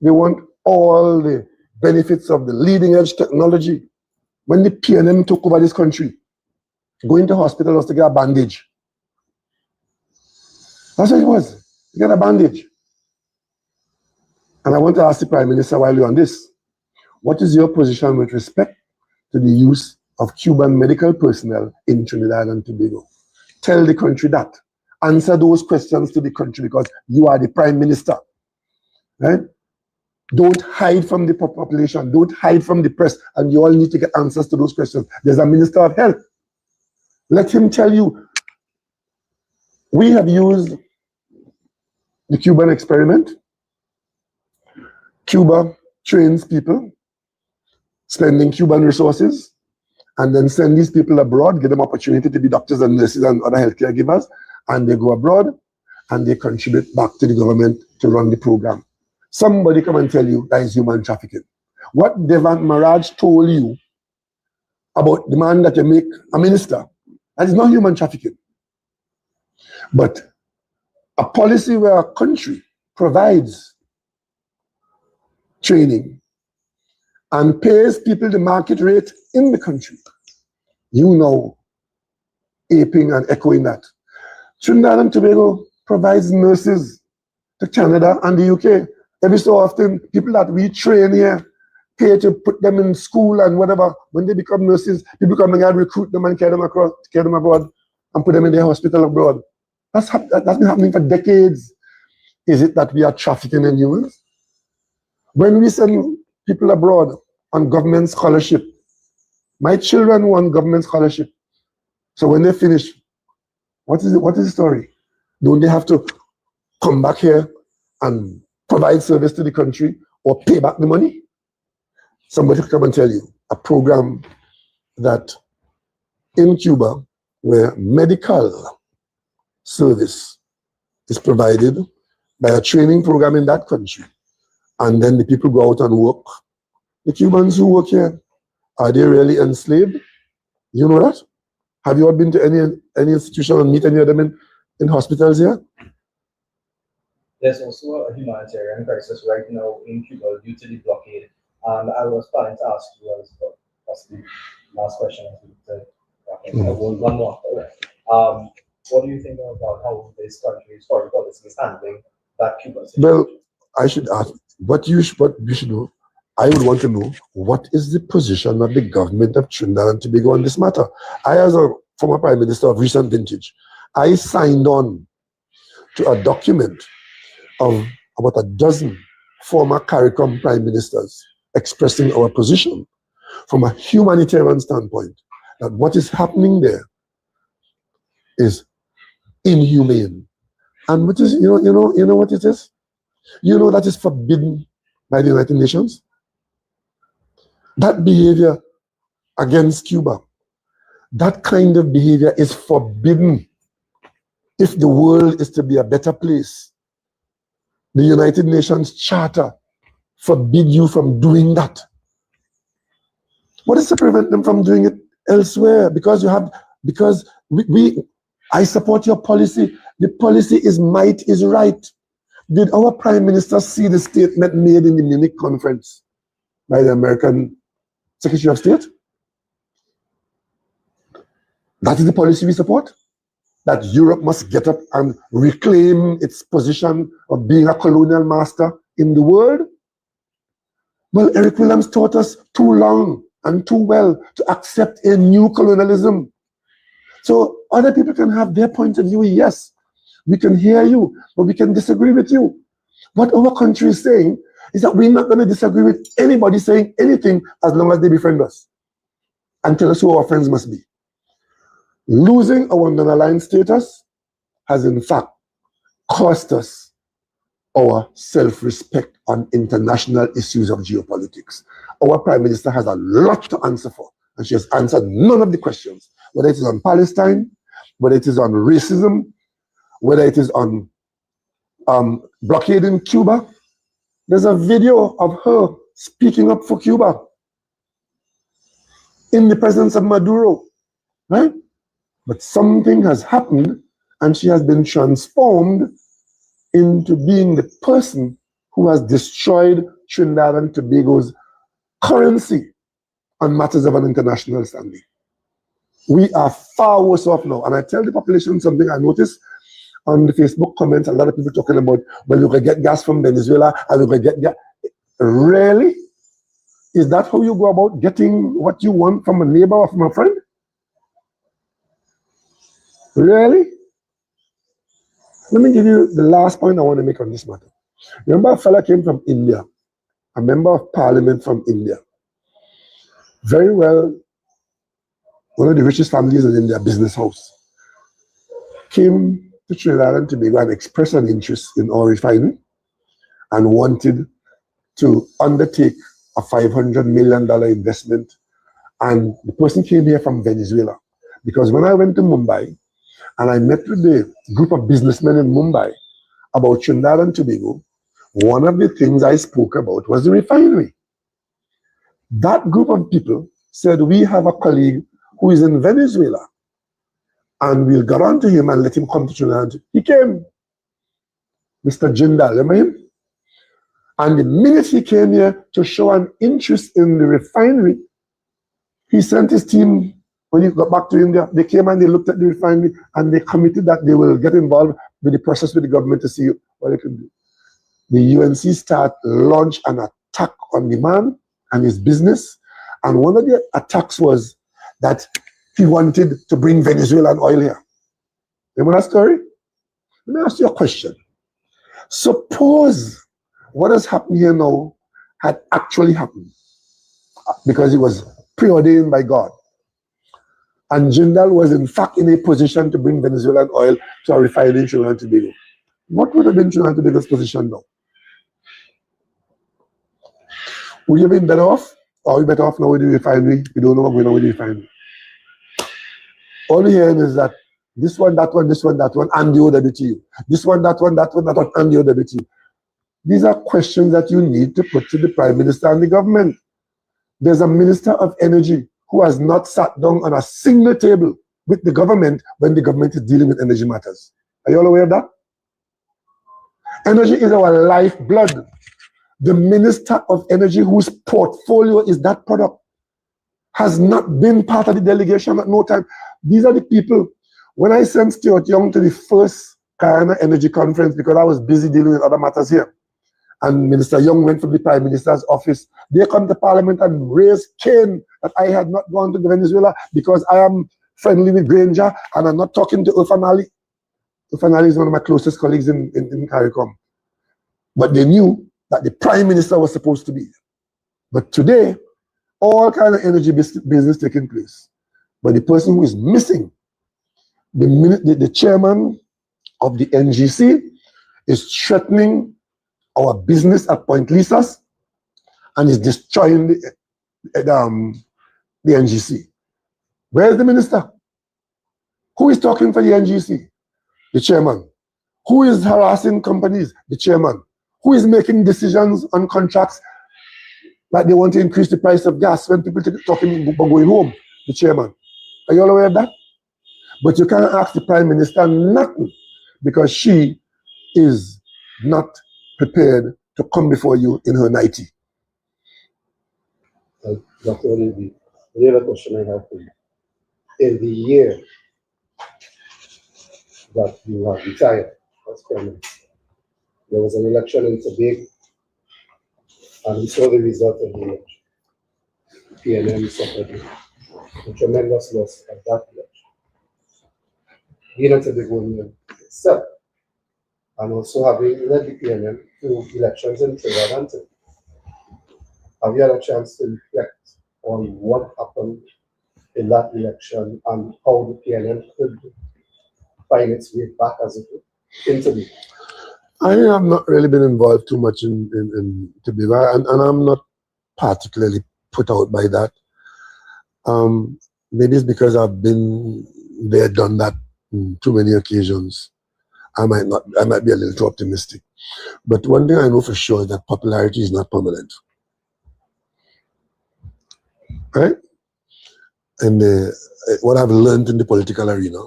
they want all the benefits of the leading edge technology. When the PNM took over this country, going to hospital was to get a bandage. That's what it was, to get a bandage. And I want to ask the Prime Minister while you're on this, what is your position with respect to the use of Cuban medical personnel in Trinidad and Tobago? Tell the country that. Answer those questions to the country, because you are the Prime Minister. Right? Don't hide from the population. Don't hide from the press. And you all need to get answers to those questions. There's a Minister of Health. Let him tell you. We have used the Cuban experiment. Cuba trains people, spending Cuban resources, and then send these people abroad, give them opportunity to be doctors and nurses and other healthcare givers, and they go abroad and they contribute back to the government to run the program. Somebody come and tell you that is human trafficking. What Devant Maraj told you about the man that you make a minister, that is not human trafficking. But a policy where a country provides training and pays people the market rate in the country, you know, aping and echoing that. Trinidad and Tobago provides nurses to Canada and the UK. Every so often, people that we train here pay to put them in school and whatever. When they become nurses, people come and recruit them and carry them abroad and put them in their hospital abroad. That's been happening for decades. Is it that we are trafficking in humans? When we send people abroad on government scholarship, my children won government scholarship. So when they finish, what is the story? Don't they have to come back here and provide service to the country or pay back the money? Somebody come and tell you a program that in Cuba where medical service is provided by a training program in that country, and then the people go out and work. The Cubans who work here, are they really enslaved? You know that? Have you all been to any institution and meet any of them in hospitals here? There's also a humanitarian crisis right now in Cuba due to the blockade. And I was planning to ask you as well, possibly last question. One more. What do you think about how this country's foreign policy is handling that Cuba situation? Well, I should ask what you should know. I would want to know what is the position of the government of Trinidad and Tobago on this matter. I, as a former Prime Minister of recent vintage, I signed on to a document of about a dozen former CARICOM Prime Ministers expressing our position from a humanitarian standpoint that what is happening there is inhumane. And what is, you know what it is? You know that is forbidden by the United Nations? That behavior against Cuba, that kind of behavior is forbidden if the world is to be a better place. The United Nations Charter forbid you from doing that. What is to prevent them from doing it elsewhere? Because I support your policy. The policy is might is right. Did our Prime Minister see the statement made in the Munich conference by the American Secretary of State? That is the policy we support. That Europe must get up and reclaim its position of being a colonial master in the world. Well, Eric Williams taught us too long and too well to accept a new colonialism. So other people can have their point of view, yes. We can hear you, but we can disagree with you. What our country is saying is that we're not going to disagree with anybody saying anything as long as they befriend us and tell us who our friends must be. Losing our non-aligned status has in fact cost us our self-respect on international issues of geopolitics. Our Prime Minister has a lot to answer for, and she has answered none of the questions, whether it is on Palestine, whether it is on racism, whether it is on blockading Cuba. There's a video of her speaking up for Cuba in the presence of Maduro, right? But something has happened and she has been transformed into being the person who has destroyed Trinidad and Tobago's currency on matters of an international standing. We are far worse off now. And I tell the population something I noticed on the Facebook comments, a lot of people talking about, well, we can get gas from Venezuela and we can get gas. Really? Is that how you go about getting what you want from a neighbor or from a friend? Really? Let me give you the last point I want to make on this matter. Remember, a fella came from India, a member of parliament from India. Very well, one of the richest families in India, business house. Came to Trinidad and Tobago and expressed an interest in oil refining and wanted to undertake a $500 million investment. And the person came here from Venezuela. Because when I went to Mumbai, and I met with the group of businessmen in Mumbai about Trinidad and Tobago, one of the things I spoke about was the refinery. That group of people said, we have a colleague who is in Venezuela, and we'll get on to him and let him come to Trinidad. He came, Mr. Jindal, remember him? And the minute he came here to show an interest in the refinery, he sent his team. When he got back to India, they came and they looked at the refinery and they committed that they will get involved with the process with the government to see what they can do. the UNC start launch an attack on the man and his business. And one of the attacks was that he wanted to bring Venezuelan oil here. Remember that story? Let me ask you a question. Suppose what has happened here now had actually happened because it was preordained by God. And Jindal was in fact in a position to bring Venezuelan oil to a refinery in Trinidad and Tobago. What would have been Trinidad and Tobago's position now? Would you have been better off? Or are we better off now with the refinery? We don't know what's going on with the refinery. All we're hearing is that this one, that one, this one, that one, and the OWTU. This one, that one, that one, that one, and the OWTU. These are questions that you need to put to the Prime Minister and the government. There's a Minister of Energy who has not sat down on a single table with the government when the government is dealing with energy matters. Are you all aware of that? Energy is our lifeblood. The Minister of Energy, whose portfolio is that product, has not been part of the delegation at no time. These are the people. When I sent Stuart Young to the first Guyana Energy Conference, because I was busy dealing with other matters here, and Minister Young went from the Prime Minister's office, they come to Parliament and raise Cain that I had not gone to Venezuela because I am friendly with Granger and I'm not talking to Ufanali. Ufanali is one of my closest colleagues in CARICOM. But they knew that the Prime Minister was supposed to be there. But today, all kind of energy business taking place. But the person who is missing, the chairman of the NGC is threatening our business at Point Lisas and is destroying the NGC. Where's the minister? Who is talking for the NGC? The chairman. Who is harassing companies? The chairman. Who is making decisions on contracts like they want to increase the price of gas when people talking about going home? The chairman. Are you all aware of that? But you can't ask the Prime Minister nothing because she is not prepared to come before you in her 90. Dr. Olivi, the other question I have for you. In the year that you have retired as Prime Minister, there was an election in Tobago, and we saw the result of the election. PNM suffered a tremendous loss at that election. Being a Tobagonian itself, and also having led the PNM to elections in Trinidad and Tobago, have you had a chance to reflect on what happened in that election and how the PNM could find its way back as it were into the... I have not really been involved too much in Tobago, and I'm not particularly put out by that. Maybe it's because I've been there, done that on too many occasions. I might be a little too optimistic. But one thing I know for sure is that popularity is not permanent. Right? And what I've learned in the political arena,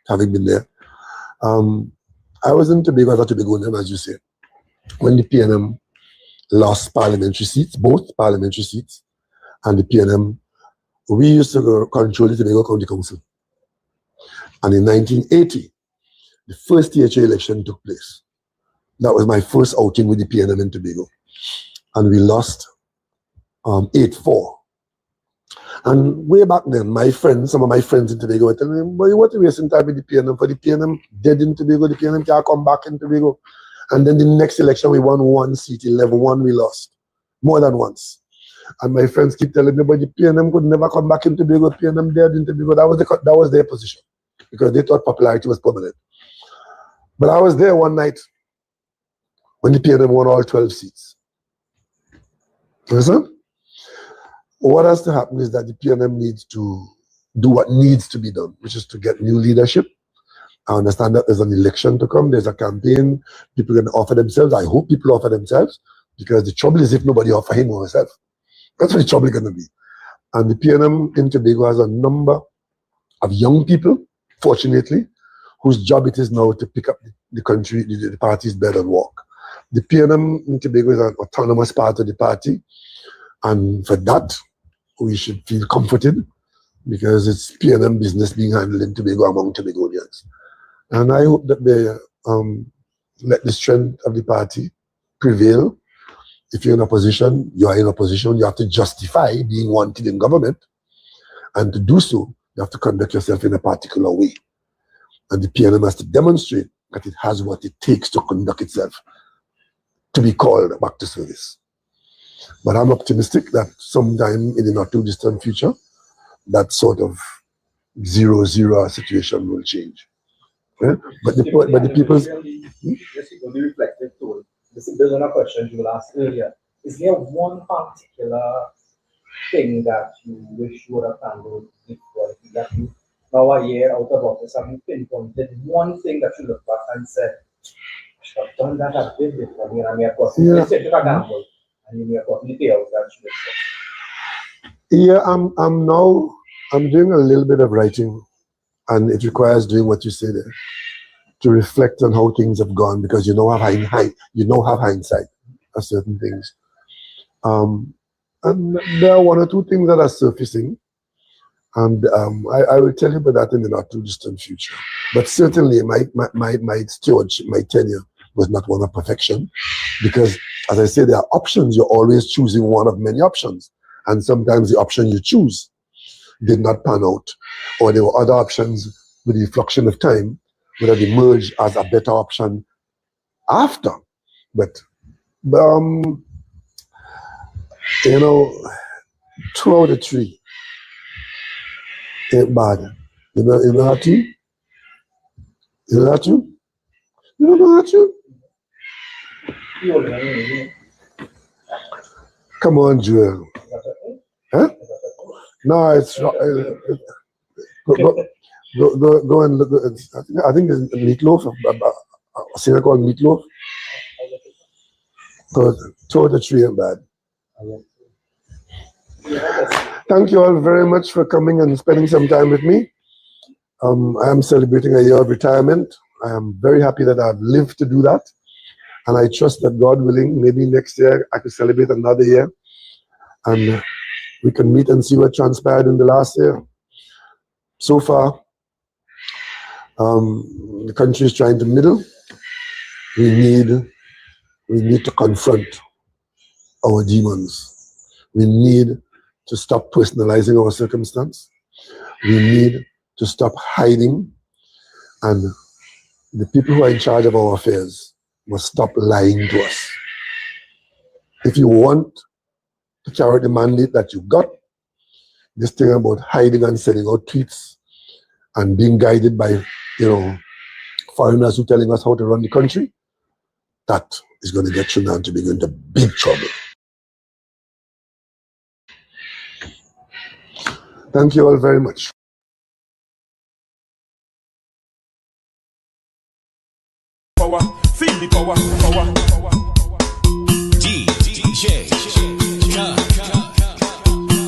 having been there, I was in Tobago as a Tobagonian, as you said, when the PNM lost parliamentary seats, both parliamentary seats, and the PNM, we used to control the Tobago County Council. And in 1980, the first THA election took place. That was my first outing with the PNM in Tobago. And we lost 8-4. And way back then, some of my friends in Tobago were telling me, boy, what are you wasting time with the PNM? For the PNM dead in Tobago, the PNM can't come back in Tobago. And then the next election, we won one seat, 11-1 we lost. More than once. And my friends keep telling me, but the PNM could never come back in Tobago, PNM dead in Tobago. That was their position. Because they thought popularity was permanent. But I was there one night when the PNM won all 12 seats. Understand? What has to happen is that the PNM needs to do what needs to be done, which is to get new leadership. I understand that there's an election to come, there's a campaign, people are going to offer themselves. I hope people offer themselves, because the trouble is if nobody offers him or herself. That's what the trouble is going to be. And the PNM in Tobago has a number of young people, fortunately, whose job it is now to pick up the country, the party's bed and walk. The PNM in Tobago is an autonomous part of the party, and for that, we should feel comforted, because it's PNM business being handled in Tobago among Tobagonians. And I hope that they let the strength of the party prevail. If you're in opposition, you are in opposition. You have to justify being wanted in government. And to do so, you have to conduct yourself in a particular way. And the PNM has to demonstrate that it has what it takes to conduct itself, to be called back to service. But I'm optimistic that sometime in the not too distant future, that sort of 0-0 situation will change. Yeah? But the people's... Just to be reflective to it. This is building on a question you asked earlier. Is there one particular thing that you wish you would have handled differently? That you, now a year out of office, have you pinpointed one thing that you look back and said, I should have done that a bit differently, and I may have got and you may have gotten the payout that you expected? Yeah, I'm doing a little bit of writing, and it requires doing what you say there, to reflect on how things have gone, because you have hindsight of certain things. And there are one or two things that are surfacing, and I will tell you about that in the not too distant future. But certainly my stewardship, my tenure was not one of perfection, because as I say, there are options. You're always choosing one of many options, and sometimes the option you choose did not pan out, or there were other options with the fluctuation of time would have emerged as a better option after. But throw the tree ain't bad. You know how to? You know how to? You don't know how to? Come on, Joel. Huh? No, it's go and look. I think there's meatloaf. A singer called Meatloaf. Throw the tree ain't bad. Thank you all very much for coming and spending some time with me. I am celebrating a year of retirement. I am very happy that I've lived to do that. And I trust that, God willing, maybe next year I could celebrate another year. And we can meet and see what transpired in the last year. So far, the country is trying to middle. We need to confront our demons. We need to stop personalizing our circumstance. We need to stop hiding. And the people who are in charge of our affairs must stop lying to us. If you want to carry the mandate that you got, this thing about hiding and sending out tweets and being guided by, foreigners who are telling us how to run the country, that is going to get you down to be into big trouble. Thank you all very much. Power, feel the power, power. DJ,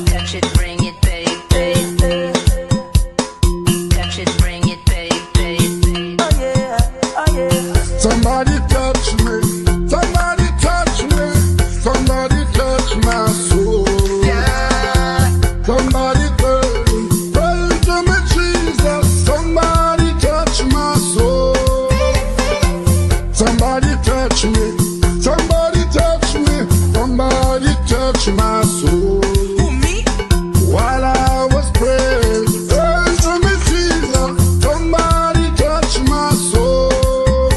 touch it, bring it, baby. Touch it, bring it, baby. Oh yeah, oh yeah. Somebody touch me, somebody touch me, somebody touch my soul. Yeah. Somebody pray to me, Jesus. Somebody touch my soul. Somebody touch me, somebody touch me, somebody touch my soul. Who, me? While I was praying, pray to me, Jesus. Somebody touch my soul.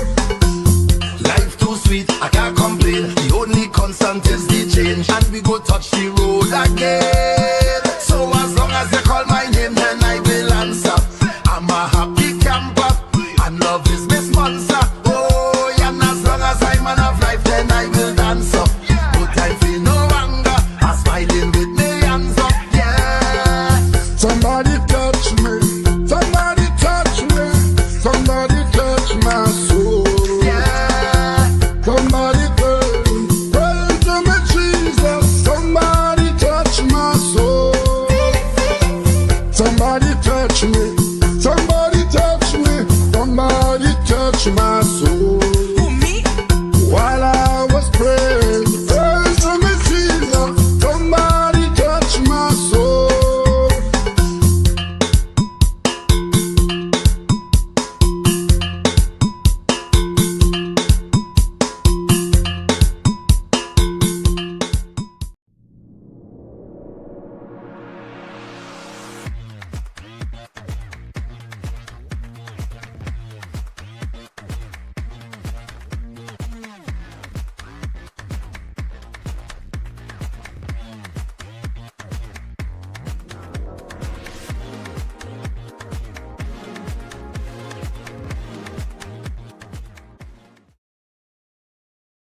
Life too sweet, I can't complain. The only constant is the change, and we go touch the road again. So as long as you call my name, then I will answer. I'm a happy camper, and love is my sponsor. Oh, yeah, and as long as I'm man of life, then I will dance up. No time for no anger, I'm smiling with me hands up, yeah. Somebody touch me, somebody touch me, somebody touch my soul. Yeah. Somebody pray to me, Jesus. Somebody touch my soul. Somebody touch me, somebody touch me, somebody touch my